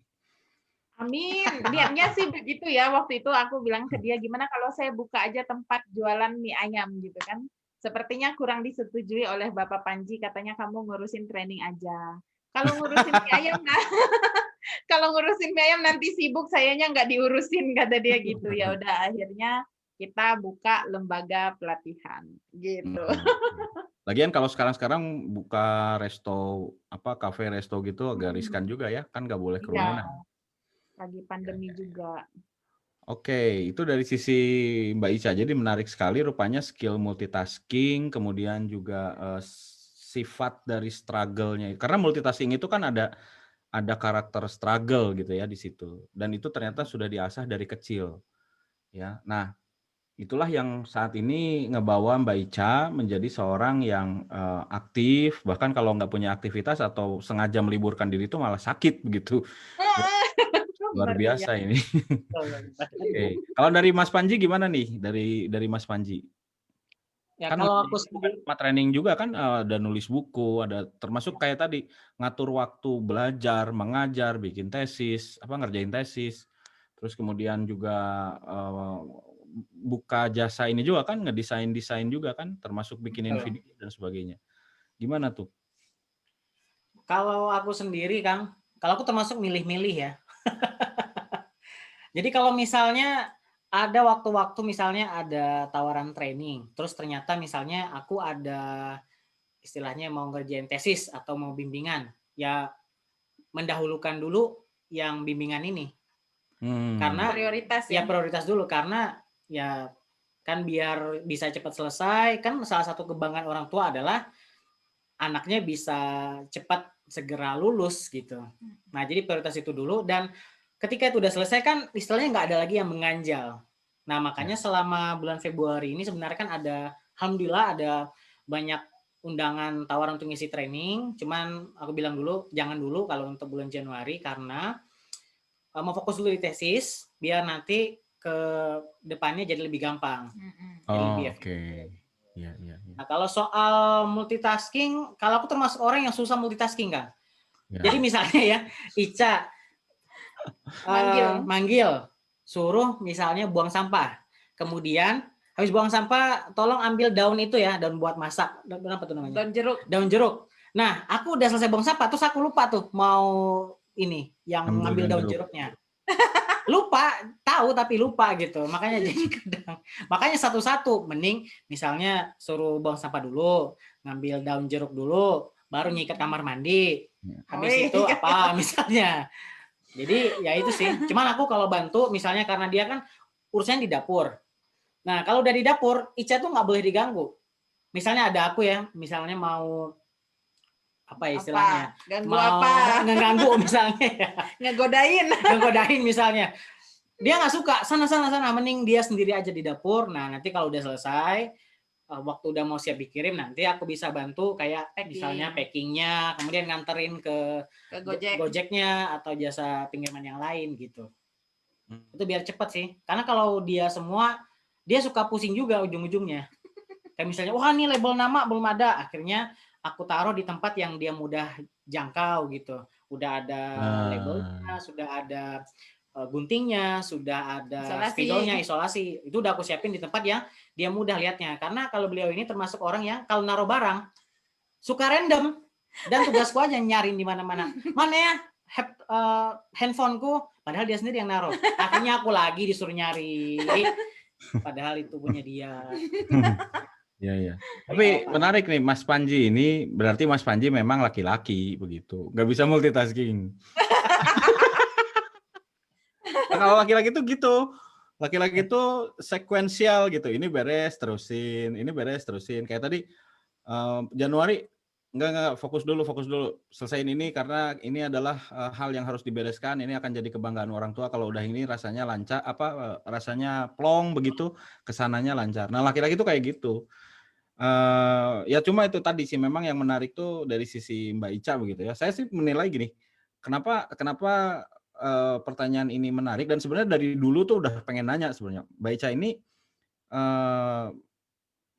Amin. Niatnya sih begitu ya. Waktu itu aku bilang ke dia, gimana kalau saya buka aja tempat jualan mie ayam gitu kan. Sepertinya kurang disetujui oleh Bapak Panji, katanya kamu ngurusin training aja. Kalau ngurusin mie ayam, kalau ngurusin mie ayam nanti sibuk, sayanya nggak diurusin, kata dia gitu. Ya udah, akhirnya kita buka lembaga pelatihan gitu. Lagian kalau sekarang buka kafe resto gitu agak riskan juga ya, kan nggak boleh kerumunan. Lagi pandemi juga. Oke, itu dari sisi Mbak Ica. Jadi menarik sekali rupanya skill multitasking, kemudian juga sifat dari struggle-nya. Karena multitasking itu kan ada karakter struggle gitu ya di situ. Dan itu ternyata sudah diasah dari kecil. Ya. Nah, itulah yang saat ini ngebawa Mbak Ica menjadi seorang yang aktif, bahkan kalau nggak punya aktivitas atau sengaja meliburkan diri itu malah sakit begitu. Luar biasa ini. Oke. Kalau dari Mas Panji gimana nih? Dari Mas Panji? Ya, Kan kalau aku sendiri, training juga kan ada nulis buku, ada termasuk kayak tadi ngatur waktu belajar, mengajar, bikin tesis, ngerjain tesis. Terus kemudian juga buka jasa ini juga kan, ngedesain juga kan, termasuk bikinin video dan sebagainya. Gimana tuh? kalau aku sendiri Kang, kalau aku termasuk milih-milih ya. Jadi kalau misalnya ada waktu-waktu misalnya ada tawaran training, terus ternyata misalnya aku ada istilahnya mau ngerjain tesis atau mau bimbingan, ya mendahulukan dulu yang bimbingan ini. Karena prioritas ya prioritas dulu, karena ya kan biar bisa cepat selesai. Kan salah satu kebanggaan orang tua adalah anaknya bisa cepat segera lulus gitu. Nah, jadi prioritas itu dulu, dan ketika itu udah selesai kan istilahnya nggak ada lagi yang mengganjal. Nah, makanya selama bulan Februari ini sebenarnya kan alhamdulillah ada banyak undangan tawaran untuk ngisi training. Cuman aku bilang dulu jangan dulu kalau untuk bulan Januari, karena mau fokus dulu di tesis biar nanti ke depannya jadi lebih gampang. Jadi lebih efektif. Iya. Nah, kalau soal multitasking, kalau aku termasuk orang yang susah multitasking kan. Ya. Jadi misalnya ya, Ica manggil, suruh misalnya buang sampah. Kemudian habis buang sampah, tolong ambil daun itu ya, daun buat masak. Daun apa tuh namanya? Daun jeruk. Daun jeruk. Nah, aku udah selesai buang sampah, terus aku lupa tuh mau ini yang ngambil daun jeruknya. Lupa, tahu tapi lupa gitu. Makanya jadi kadang. Makanya satu-satu, mending misalnya suruh buang sampah dulu, ngambil daun jeruk dulu, baru nyikat kamar mandi. Habis itu apa misalnya. Jadi ya itu sih. Cuman aku kalau bantu misalnya karena dia kan urusannya di dapur. Nah, kalau udah di dapur, Ica tuh nggak boleh diganggu. Misalnya ada aku ya, misalnya mau apa istilahnya? Ngeganggu misalnya ya. Ngegodain misalnya. Dia nggak suka, sana, mending dia sendiri aja di dapur. Nah, nanti kalau udah selesai, waktu udah mau siap dikirim, nanti aku bisa bantu kayak misalnya packingnya, kemudian nganterin ke Gojeknya atau jasa pengiriman yang lain gitu. Itu biar cepet sih. Karena kalau dia semua, dia suka pusing juga ujung-ujungnya. Kayak misalnya, wah ini label nama belum ada. Akhirnya aku taruh di tempat yang dia mudah jangkau gitu. Udah ada labelnya, sudah ada guntingnya, sudah ada spidolnya, isolasi. Itu udah aku siapin di tempat yang dia mudah lihatnya. Karena kalau beliau ini termasuk orang yang kalau naruh barang suka random, dan tugasku aja nyariin di mana-mana. Mana ya handphoneku, padahal dia sendiri yang naruh. Akhirnya aku lagi disuruh nyari, padahal itu punya dia. Ya. Tapi menarik nih, Mas Panji ini berarti Mas Panji memang laki-laki begitu, nggak bisa multitasking. Nah, kalau laki-laki itu gitu, laki-laki itu sekuensial gitu. Ini beres terusin, ini beres terusin. Kayak tadi Januari enggak fokus dulu, selesaiin ini karena ini adalah hal yang harus dibereskan. Ini akan jadi kebanggaan orang tua kalau udah ini rasanya lancar, rasanya plong begitu, kesananya lancar. Nah laki-laki itu kayak gitu. Ya cuma itu tadi sih memang yang menarik tuh dari sisi Mbak Ica begitu ya. Saya sih menilai gini, kenapa pertanyaan ini menarik dan sebenarnya dari dulu tuh udah pengen nanya sebenarnya. Mbak Ica ini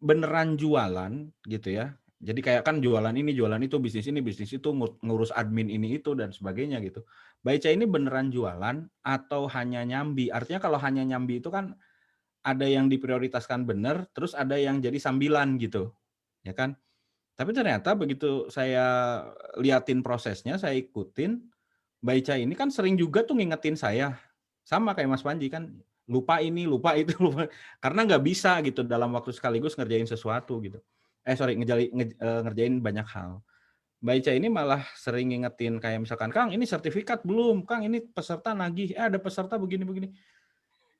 beneran jualan gitu ya. Jadi kayak kan jualan ini, jualan itu, bisnis ini, bisnis itu, ngurus admin ini itu dan sebagainya gitu. Mbak Ica ini beneran jualan atau hanya nyambi? Artinya kalau hanya nyambi itu kan ada yang diprioritaskan bener, terus ada yang jadi sambilan gitu, ya kan? Tapi ternyata begitu saya liatin prosesnya, saya ikutin, Mbak Ica ini kan sering juga tuh ngingetin saya, sama kayak Mas Panji kan, lupa ini, lupa itu, lupa. Karena nggak bisa gitu dalam waktu sekaligus ngerjain sesuatu gitu. Ngerjain banyak hal. Mbak Ica ini malah sering ngingetin kayak misalkan, Kang ini sertifikat belum, Kang ini peserta nagih, ada peserta begini-begini.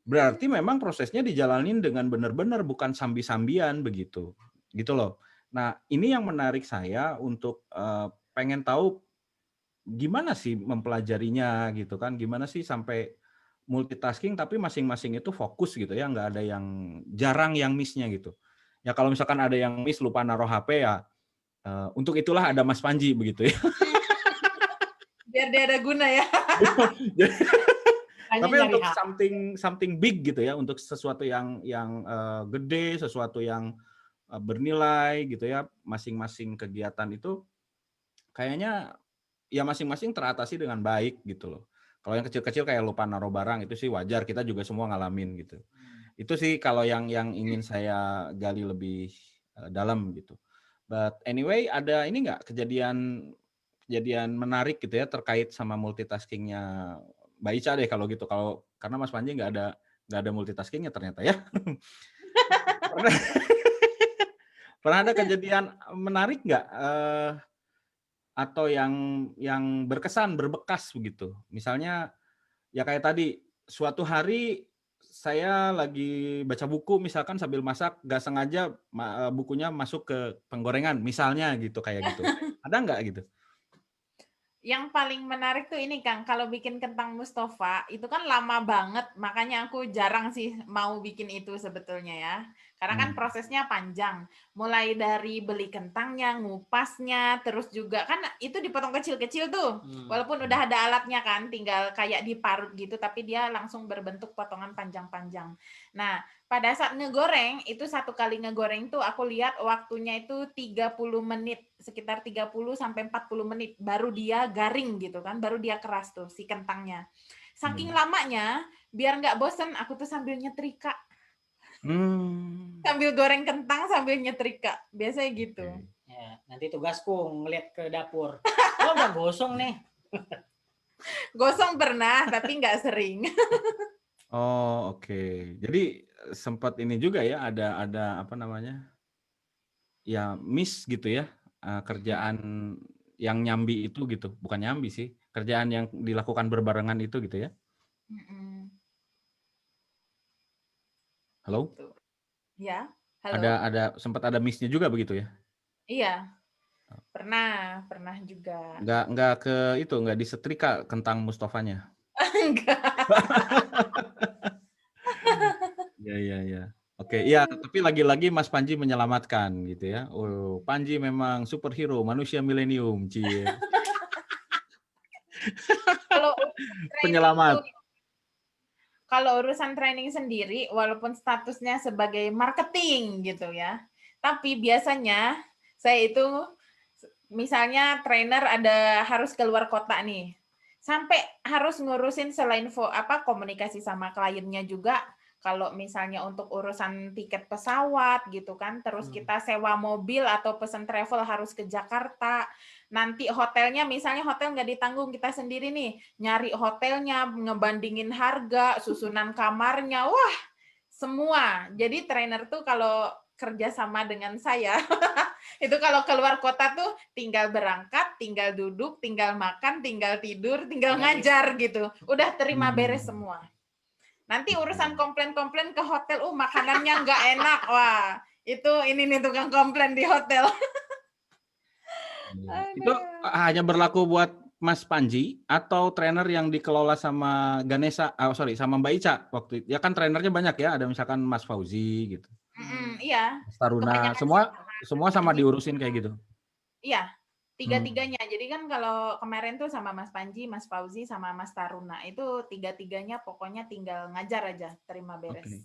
Berarti memang prosesnya dijalanin dengan benar-benar bukan sambi-sambian begitu, gitu loh. Nah ini yang menarik saya untuk pengen tahu gimana sih mempelajarinya gitu kan, gimana sih sampai multitasking tapi masing-masing itu fokus gitu ya, nggak ada yang jarang yang miss-nya gitu. Ya kalau misalkan ada yang miss lupa naruh HP ya, untuk itulah ada Mas Panji begitu ya. Biar dia ada guna ya. Tapi untuk something big gitu ya, untuk sesuatu yang gede, sesuatu yang bernilai gitu ya, masing-masing kegiatan itu kayaknya ya masing-masing teratasi dengan baik gitu loh. Kalau yang kecil-kecil kayak lupa naruh barang itu sih wajar, kita juga semua ngalamin gitu. Itu sih kalau yang ingin saya gali lebih dalam gitu. But anyway, ada ini nggak kejadian menarik gitu ya terkait sama multitaskingnya Mbak Ica deh kalau gitu. Karena Mas Panji nggak ada multitaskingnya ternyata ya. Pernah ada kejadian menarik nggak atau yang berkesan, berbekas begitu? Misalnya ya kayak tadi, suatu hari saya lagi baca buku misalkan sambil masak, nggak sengaja bukunya masuk ke penggorengan misalnya gitu, kayak gitu. Ada nggak gitu? Yang paling menarik tuh ini Kang, kalau bikin kentang Mustafa itu kan lama banget, makanya aku jarang sih mau bikin itu sebetulnya ya. Karena kan prosesnya panjang. Mulai dari beli kentangnya, ngupasnya, terus juga kan itu dipotong kecil-kecil tuh. Walaupun udah ada alatnya kan, tinggal kayak diparut gitu, tapi dia langsung berbentuk potongan panjang-panjang. Nah, pada saat ngegoreng, itu satu kali ngegoreng tuh aku lihat waktunya itu 30 menit, sekitar 30 sampai 40 menit baru dia garing gitu kan, baru dia keras tuh si kentangnya. Saking lamanya, biar nggak bosen, aku tuh sambil nyetrika. Sambil goreng kentang sambil nyetrika, biasanya gitu. Ya, nanti tugasku ngeliat ke dapur. Oh udah gosong nih. Gosong pernah, tapi nggak sering. Oh oke. Jadi sempat ini juga ya ada apa namanya? Ya miss gitu ya, kerjaan yang nyambi itu gitu, bukan nyambi sih, kerjaan yang dilakukan berbarengan itu gitu ya? Halo? Ya, halo. Sempat ada miss-nya juga begitu ya? Iya, pernah juga. Nggak ke itu, nggak disetrika kentang Mustofanya? Enggak. Iya. Oke, iya, tapi lagi-lagi Mas Panji menyelamatkan gitu ya. Oh, Panji memang superhero, manusia milenium, cie. Kalau Penyelamat. Kalau urusan training sendiri, walaupun statusnya sebagai marketing gitu ya, tapi biasanya saya itu misalnya trainer ada harus keluar kota nih, sampai harus ngurusin selain komunikasi sama kliennya juga, kalau misalnya untuk urusan tiket pesawat gitu kan, terus kita sewa mobil atau pesen travel harus ke Jakarta, nanti hotelnya misalnya hotel nggak ditanggung kita sendiri nih, nyari hotelnya, ngebandingin harga, susunan kamarnya, wah semua. Jadi trainer tuh kalau kerja sama dengan saya, itu kalau keluar kota tuh tinggal berangkat, tinggal duduk, tinggal makan, tinggal tidur, tinggal ngajar gitu. Udah terima beres semua. Nanti urusan komplain-komplain ke hotel, makanannya nggak enak. Wah, itu ini nih tukang komplain di hotel. Itu hanya berlaku buat Mas Panji atau trainer yang dikelola sama Ganesha, sama Mbak Ica waktu itu. Ya kan trainernya banyak ya, ada misalkan Mas Fauzi gitu. Iya. Mas Taruna, Kebanyakan semua sama diurusin kayak gitu. Iya, tiga-tiganya. Jadi kan kalau kemarin tuh sama Mas Panji, Mas Fauzi, sama Mas Taruna, itu tiga-tiganya pokoknya tinggal ngajar aja, terima beres. Oke.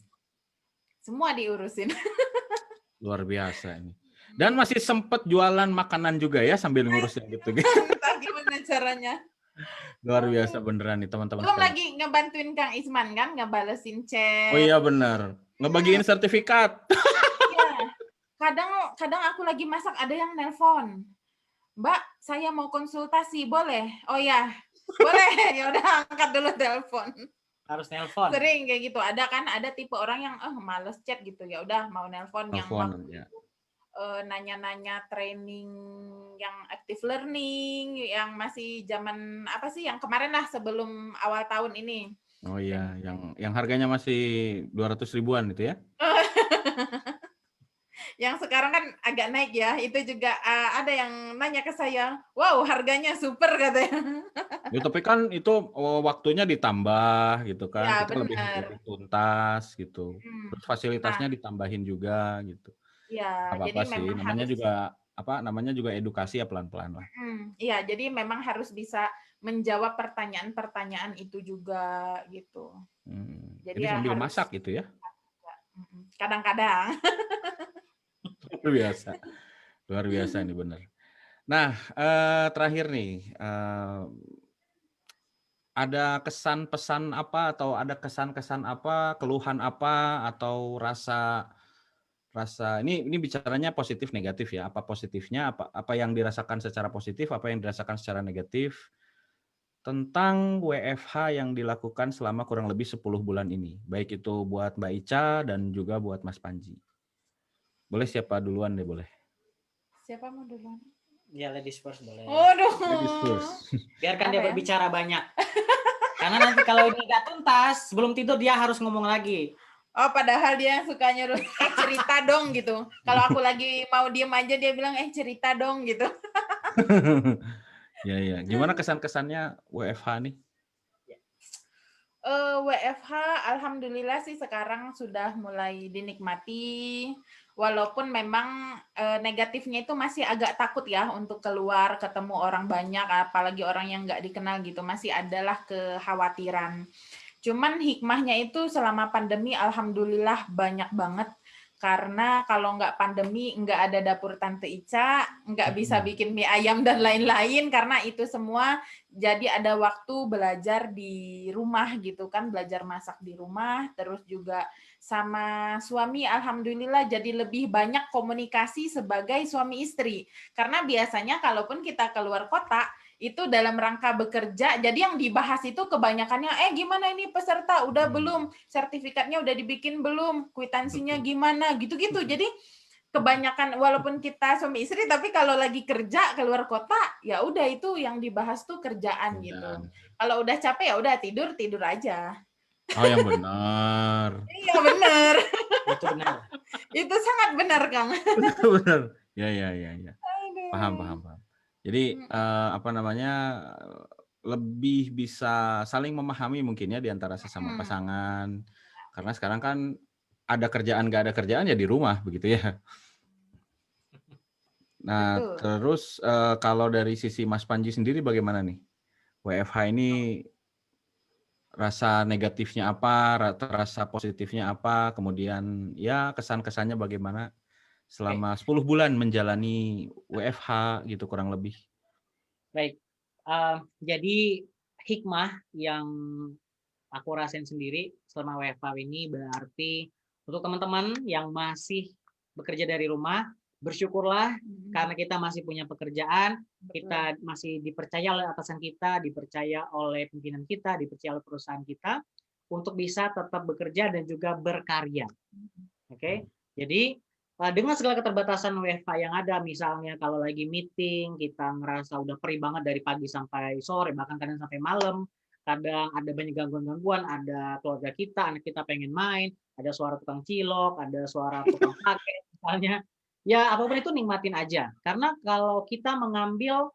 Semua diurusin. Luar biasa ini. Dan masih sempet jualan makanan juga ya sambil ngurusin gitu. Entah gimana caranya. Luar biasa beneran nih teman-teman. Belum lagi ngebantuin Kang Isman kan, ngebalesin chat. Oh iya benar. Ngebagiin sertifikat. Iya. Kadang aku lagi masak ada yang nelpon. Mbak, saya mau konsultasi, boleh? Oh ya, boleh. Ya udah angkat dulu telepon. Harus nelpon. Sering kayak gitu. Ada tipe orang yang males chat gitu. Ya udah mau nelpon yang Ya. Nanya-nanya training yang active learning, yang masih zaman apa sih yang kemarin lah sebelum awal tahun ini. Oh iya, yang harganya masih 200 ribuan itu ya? Yang sekarang kan agak naik ya, itu juga ada yang nanya ke saya, wow harganya super katanya. Ya, tapi kan itu waktunya ditambah gitu kan, Ya, kita lebih tuntas gitu. Terus fasilitasnya ditambahin juga gitu. Ya, Apa-apa jadi sih, memang namanya juga edukasi ya pelan-pelan lah. Iya, jadi memang harus bisa menjawab pertanyaan-pertanyaan itu juga gitu. Jadi sambil masak gitu ya? Kadang-kadang. Luar biasa ini benar. Nah, terakhir nih, ada kesan pesan apa atau ada kesan-kesan apa, keluhan apa atau rasa ini bicaranya positif negatif ya. Apa positifnya, apa yang dirasakan secara positif, apa yang dirasakan secara negatif tentang WFH yang dilakukan selama kurang lebih 10 bulan ini. Baik itu buat Mbak Ica dan juga buat Mas Panji. Boleh siapa duluan deh, boleh. Siapa mau duluan? Ya, ladies first boleh. Waduh. Ladies first. Biarkan dia berbicara banyak. Karena nanti kalau ini nggak tuntas, sebelum tidur dia harus ngomong lagi. Oh, padahal dia suka nyuruh cerita dong gitu. Kalau aku lagi mau diem aja dia bilang cerita dong gitu. Ya. Gimana kesan-kesannya WFH nih? WFH alhamdulillah sih sekarang sudah mulai dinikmati. Walaupun memang negatifnya itu masih agak takut ya untuk keluar ketemu orang banyak, apalagi orang yang nggak dikenal gitu. Masih adalah kekhawatiran. Cuman hikmahnya itu selama pandemi alhamdulillah banyak banget. Karena kalau nggak pandemi, nggak ada dapur Tante Ica, nggak bisa bikin mie ayam dan lain-lain, karena itu semua jadi ada waktu belajar di rumah gitu kan, belajar masak di rumah, terus juga sama suami alhamdulillah jadi lebih banyak komunikasi sebagai suami istri. Karena biasanya kalaupun kita keluar kota, itu dalam rangka bekerja, jadi yang dibahas itu kebanyakannya, gimana ini peserta, udah belum, sertifikatnya udah dibikin belum, kwitansinya gimana, gitu-gitu. Jadi kebanyakan, walaupun kita suami istri, tapi kalau lagi kerja keluar kota, ya udah itu yang dibahas tuh kerjaan gitu. Kalau udah capek ya udah tidur aja. Oh yang benar. Iya benar. Itu benar. Itu sangat benar, Kang. Benar. Ya. Paham. Jadi lebih bisa saling memahami mungkin ya di antara sesama pasangan. Karena sekarang kan ada kerjaan nggak ada kerjaan ya di rumah begitu ya. Nah, betul. Terus kalau dari sisi Mas Panji sendiri bagaimana nih? WFH ini rasa negatifnya apa, rasa positifnya apa, kemudian ya kesan-kesannya bagaimana selama 10 bulan menjalani WFH gitu kurang lebih. Baik. Jadi hikmah yang aku rasain sendiri selama WFH ini berarti untuk teman-teman yang masih bekerja dari rumah, bersyukurlah karena kita masih punya pekerjaan, kita masih dipercaya oleh atasan kita, dipercaya oleh pimpinan kita, dipercaya oleh perusahaan kita untuk bisa tetap bekerja dan juga berkarya. Oke, jadi dengan segala keterbatasan WFH yang ada, misalnya kalau lagi meeting, kita ngerasa udah perih banget dari pagi sampai sore, bahkan kadang sampai malam, kadang ada banyak gangguan-gangguan, ada keluarga kita, anak kita pengen main, ada suara tukang cilok, ada suara tukang paket, misalnya. Ya, apapun itu nikmatin aja. Karena kalau kita mengambil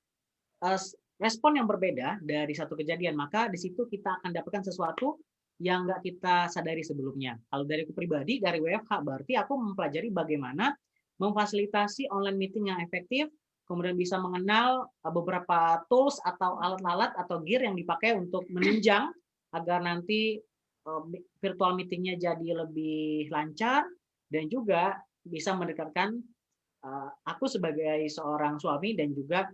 respon yang berbeda dari satu kejadian, maka di situ kita akan dapatkan sesuatu yang nggak kita sadari sebelumnya. Kalau dari aku pribadi, dari WFH, berarti aku mempelajari bagaimana memfasilitasi online meeting yang efektif, kemudian bisa mengenal beberapa tools atau alat-alat atau gear yang dipakai untuk menunjang agar nanti virtual meetingnya jadi lebih lancar dan juga bisa mendekatkan aku sebagai seorang suami dan juga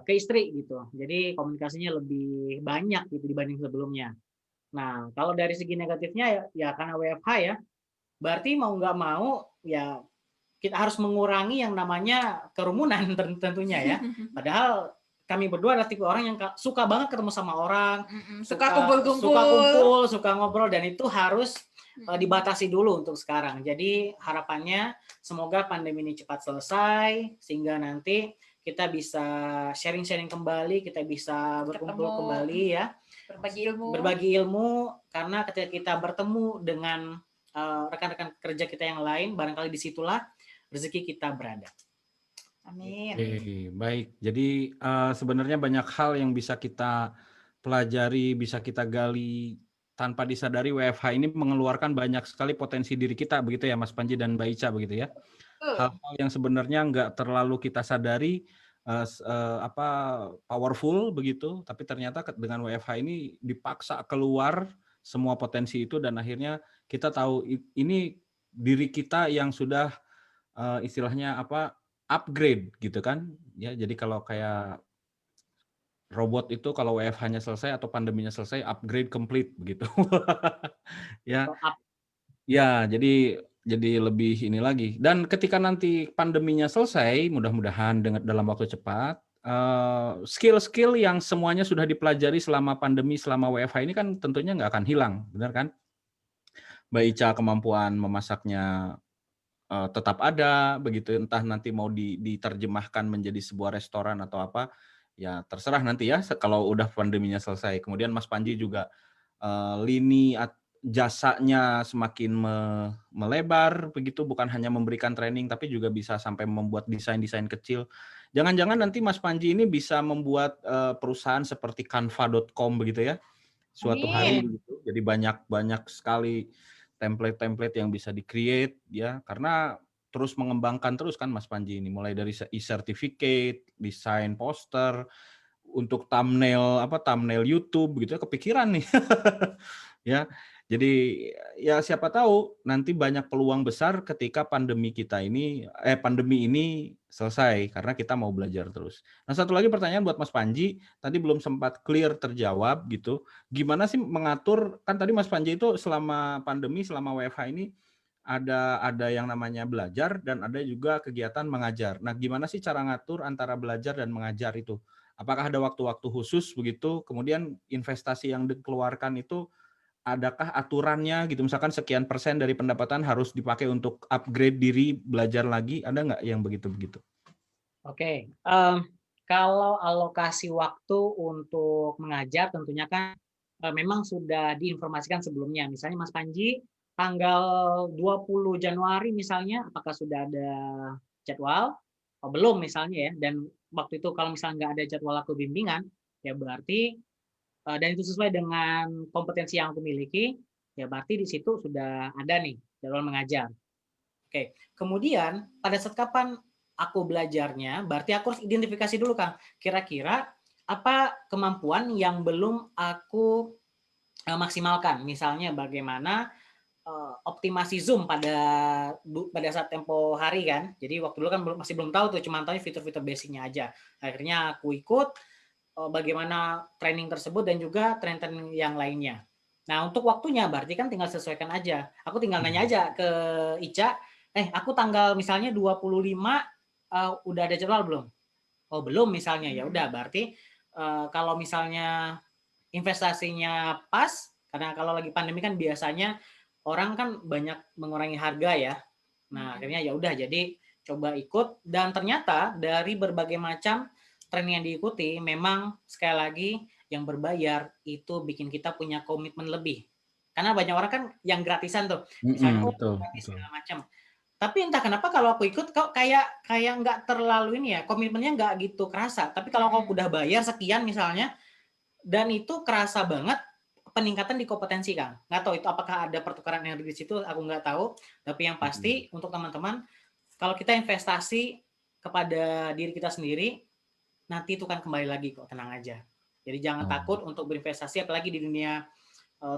ke istri gitu. Jadi komunikasinya lebih banyak gitu dibanding sebelumnya. Nah, kalau dari segi negatifnya ya karena WFH ya, berarti mau nggak mau ya kita harus mengurangi yang namanya kerumunan tentunya ya. Padahal kami berdua adalah tipe orang yang suka banget ketemu sama orang, suka kumpul-kumpul, suka kumpul, suka ngobrol, dan itu harus dibatasi dulu untuk sekarang. Jadi harapannya semoga pandemi ini cepat selesai sehingga nanti kita bisa sharing-sharing kembali, kita bisa berkumpul kembali ya. Berbagi ilmu karena ketika kita bertemu dengan rekan-rekan kerja kita yang lain, barangkali disitulah rezeki kita berada. Amin. Oke, baik. Jadi sebenarnya banyak hal yang bisa kita pelajari, bisa kita gali tanpa disadari. WFH ini mengeluarkan banyak sekali potensi diri kita, begitu ya Mas Panji dan Mbak Ica, begitu ya. Hal-hal yang sebenarnya nggak terlalu kita sadari powerful begitu, tapi ternyata dengan WFH ini dipaksa keluar semua potensi itu dan akhirnya kita tahu ini diri kita yang sudah istilahnya upgrade gitu kan ya. Jadi kalau kayak robot itu kalau WFH-nya selesai atau pandeminya selesai upgrade complete begitu. Ya. Ya, jadi lebih ini lagi. Dan ketika nanti pandeminya selesai, mudah-mudahan dalam waktu cepat, skill-skill yang semuanya sudah dipelajari selama pandemi, selama WFH ini kan tentunya nggak akan hilang, benar kan? Mbak Ica kemampuan memasaknya tetap ada, begitu entah nanti mau diterjemahkan menjadi sebuah restoran atau apa, ya terserah nanti ya kalau udah pandeminya selesai. Kemudian Mas Panji juga lini jasanya semakin melebar begitu, bukan hanya memberikan training tapi juga bisa sampai membuat desain-desain kecil. Jangan-jangan nanti Mas Panji ini bisa membuat perusahaan seperti canva.com begitu ya suatu hari gitu. Jadi banyak sekali template-template yang bisa di-create ya, karena terus mengembangkan terus kan Mas Panji ini, mulai dari e-certificate, desain poster, untuk thumbnail YouTube gitu ya, kepikiran nih. Ya. Jadi ya siapa tahu nanti banyak peluang besar ketika pandemi ini selesai karena kita mau belajar terus. Nah, satu lagi pertanyaan buat Mas Panji, tadi belum sempat clear terjawab gitu. Gimana sih mengatur, kan tadi Mas Panji itu selama pandemi, selama WFH ini ada yang namanya belajar dan ada juga kegiatan mengajar. Nah, gimana sih cara ngatur antara belajar dan mengajar itu? Apakah ada waktu-waktu khusus begitu? Kemudian investasi yang dikeluarkan itu adakah aturannya gitu? Misalkan sekian persen dari pendapatan harus dipakai untuk upgrade diri, belajar lagi, ada nggak yang begitu-begitu? Oke, kalau alokasi waktu untuk mengajar tentunya kan memang sudah diinformasikan sebelumnya. Misalnya Mas Panji, tanggal 20 Januari misalnya, apakah sudah ada jadwal? Oh, belum misalnya ya, dan waktu itu kalau misalnya nggak ada jadwal aku bimbingan, ya berarti dan itu sesuai dengan kompetensi yang aku miliki, ya berarti di situ sudah ada nih jadwal mengajar. Oke, kemudian pada saat kapan aku belajarnya, berarti aku harus identifikasi dulu Kang, kira-kira apa kemampuan yang belum aku maksimalkan. Misalnya bagaimana optimasi Zoom pada saat tempo hari kan. Jadi waktu dulu kan masih belum tahu tuh, cuma tahu fitur-fitur basicnya aja. Akhirnya aku ikut bagaimana training tersebut dan juga tren-tren yang lainnya. Nah, untuk waktunya berarti kan tinggal sesuaikan aja. Aku tinggal nanya aja ke Ica, aku tanggal misalnya 25 udah ada jadwal belum? Oh, belum misalnya. Ya udah, berarti kalau misalnya investasinya pas, karena kalau lagi pandemi kan biasanya orang kan banyak mengurangi harga ya. Nah, akhirnya ya udah, jadi coba ikut, dan ternyata dari berbagai macam tren yang diikuti, memang sekali lagi yang berbayar itu bikin kita punya komitmen lebih. Karena banyak orang kan yang gratisan tuh, misalnya gratis segala macam. Tapi entah kenapa kalau aku ikut kok kayak nggak terlalu ini ya, komitmennya nggak gitu kerasa. Tapi kalau aku udah bayar sekian misalnya, dan itu kerasa banget peningkatan di kompetensi, Kang. Nggak tahu itu apakah ada pertukaran energi di situ, aku nggak tahu. Tapi yang pasti untuk teman-teman, kalau kita investasi kepada diri kita sendiri, nanti itu kan kembali lagi kok, tenang aja. Jadi jangan takut untuk berinvestasi, apalagi di dunia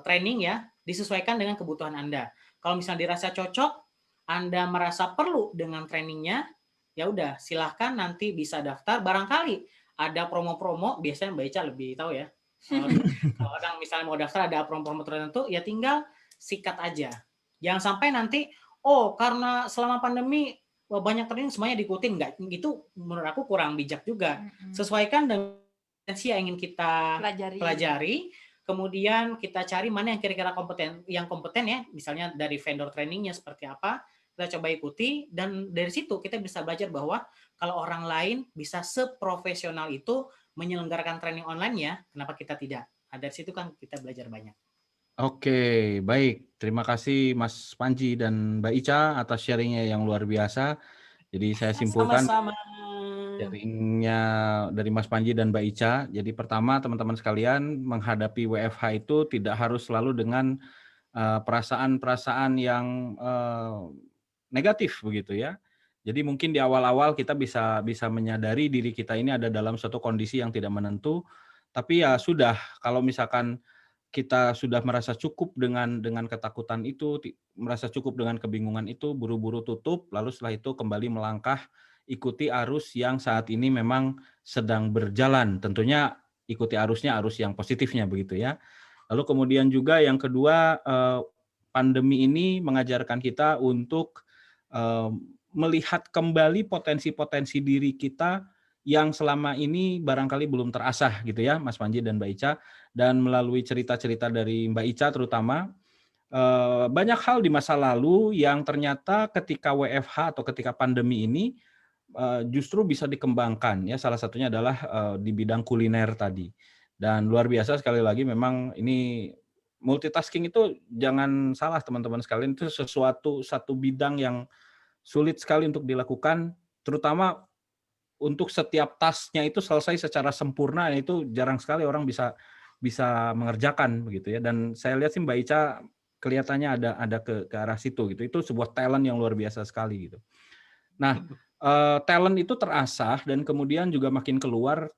training ya, disesuaikan dengan kebutuhan Anda. Kalau misalnya dirasa cocok, Anda merasa perlu dengan trainingnya, ya udah silahkan nanti bisa daftar. Barangkali ada promo-promo, biasanya Mbak Ica lebih tahu ya. Kalau orang misalnya mau daftar ada promo-promo tertentu, ya tinggal sikat aja. Jangan sampai nanti, karena selama pandemi banyak training semuanya diikutin, nggak, gitu menurut aku kurang bijak juga. Sesuaikan dengan potensi yang ingin kita pelajari, kemudian kita cari mana yang kira-kira kompeten ya, misalnya dari vendor trainingnya seperti apa, kita coba ikuti, dan dari situ kita bisa belajar bahwa kalau orang lain bisa seprofesional itu menyelenggarakan training online ya, kenapa kita tidak? Nah, dari situ kan kita belajar banyak. Oke, baik. Terima kasih Mas Panji dan Mbak Ica atas sharingnya yang luar biasa. Jadi saya simpulkan sharingnya dari Mas Panji dan Mbak Ica. Jadi pertama, teman-teman sekalian, menghadapi WFH itu tidak harus selalu dengan perasaan-perasaan yang negatif begitu ya. Jadi mungkin di awal-awal kita bisa menyadari diri kita ini ada dalam suatu kondisi yang tidak menentu, tapi ya sudah, kalau misalkan kita sudah merasa cukup dengan ketakutan itu, merasa cukup dengan kebingungan itu, buru-buru tutup, lalu setelah itu kembali melangkah, ikuti arus yang saat ini memang sedang berjalan. Tentunya ikuti arusnya, arus yang positifnya begitu ya. Lalu kemudian juga yang kedua, pandemi ini mengajarkan kita untuk melihat kembali potensi-potensi diri kita yang selama ini barangkali belum terasah gitu ya, Mas Panji dan Mbak Ica. Dan melalui cerita-cerita dari Mbak Ica terutama, banyak hal di masa lalu yang ternyata ketika WFH atau ketika pandemi ini justru bisa dikembangkan ya. Salah satunya adalah di bidang kuliner tadi. Dan luar biasa sekali lagi, memang ini multitasking itu jangan salah teman-teman sekalian, itu satu bidang yang sulit sekali untuk dilakukan, terutama untuk setiap tasnya itu selesai secara sempurna, itu jarang sekali orang bisa mengerjakan begitu ya. Dan saya lihat sih Mbak Ica kelihatannya ada ke arah situ gitu. Itu sebuah talent yang luar biasa sekali gitu. Nah, talent itu terasah dan kemudian juga makin keluar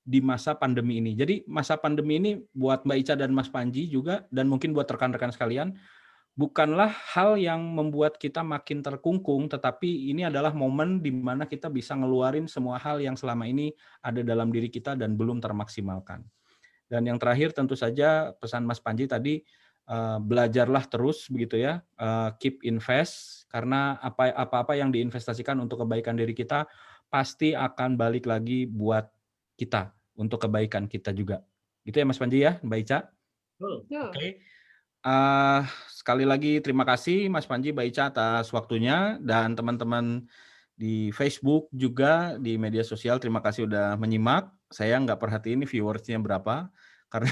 di masa pandemi ini. Jadi masa pandemi ini buat Mbak Ica dan Mas Panji juga, dan mungkin buat rekan-rekan sekalian, bukanlah hal yang membuat kita makin terkungkung, tetapi ini adalah momen di mana kita bisa ngeluarin semua hal yang selama ini ada dalam diri kita dan belum termaksimalkan. Dan yang terakhir tentu saja pesan Mas Panji tadi, belajarlah terus begitu ya, keep invest, karena apa-apa yang diinvestasikan untuk kebaikan diri kita pasti akan balik lagi buat kita, untuk kebaikan kita juga. Gitu ya Mas Panji ya, Mbak Ica? Oke. Sekali lagi terima kasih Mas Panji, Mbak Ica atas waktunya, dan teman-teman di Facebook juga, di media sosial, terima kasih udah menyimak. Saya nggak perhatiin ini viewersnya berapa, karena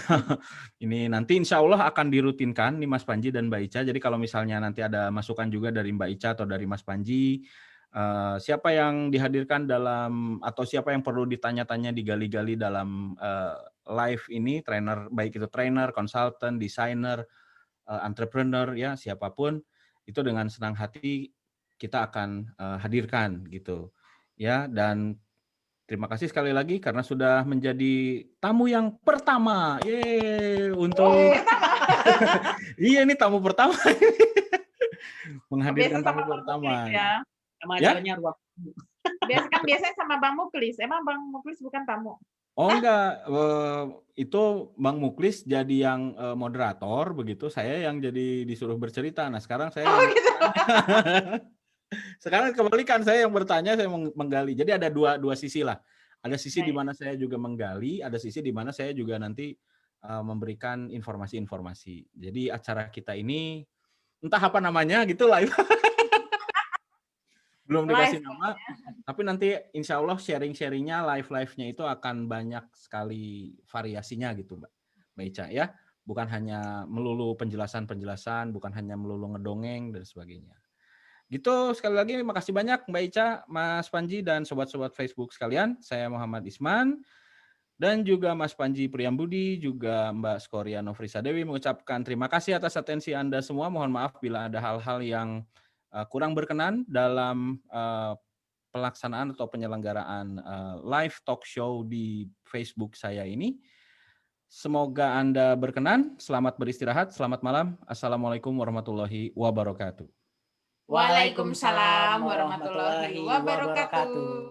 ini nanti insya Allah akan dirutinkan nih Mas Panji dan Mbak Ica. Jadi kalau misalnya nanti ada masukan juga dari Mbak Ica atau dari Mas Panji, siapa yang dihadirkan dalam, atau siapa yang perlu ditanya-tanya, digali-gali dalam live ini, trainer, baik itu trainer, konsultan, desainer, entrepreneur ya, siapapun, itu dengan senang hati kita akan hadirkan gitu ya. Dan terima kasih sekali lagi karena sudah menjadi tamu yang pertama. Yeay, untuk iya, ini tamu pertama. menghadirkan Biasa sama tamu Bang pertama. Muklis ya. Nama Ya? acaranya Ruang. Biasanya sama Bang Muklis. Emang Bang Muklis bukan tamu? Oh enggak, itu Bang Muklis jadi yang moderator begitu, saya yang jadi disuruh bercerita. Nah sekarang saya Oh yang gitu. sekarang kebalikan, saya yang bertanya, saya menggali. Jadi ada dua sisi lah. Ada sisi di Baik. mana saya juga menggali, ada sisi di mana saya juga nanti memberikan informasi-informasi. Jadi acara kita ini entah apa namanya gitu live. Belum dikasih Live. nama, tapi nanti insya Allah sharing-sharingnya, live-live-nya itu akan banyak sekali variasinya gitu Mbak Ica ya. Bukan hanya melulu penjelasan-penjelasan, bukan hanya melulu ngedongeng dan sebagainya. Gitu, sekali lagi makasih banyak Mbak Ica, Mas Panji, dan sobat-sobat Facebook sekalian. Saya Muhammad Isman, dan juga Mas Panji Priyambudi, juga Mbak Skoria Nofrisa Dewi mengucapkan terima kasih atas atensi Anda semua. Mohon maaf bila ada hal-hal yang kurang berkenan dalam pelaksanaan atau penyelenggaraan live talk show di Facebook saya ini. Semoga Anda berkenan. Selamat beristirahat. Selamat malam. Assalamualaikum warahmatullahi wabarakatuh. Waalaikumsalam warahmatullahi wabarakatuh.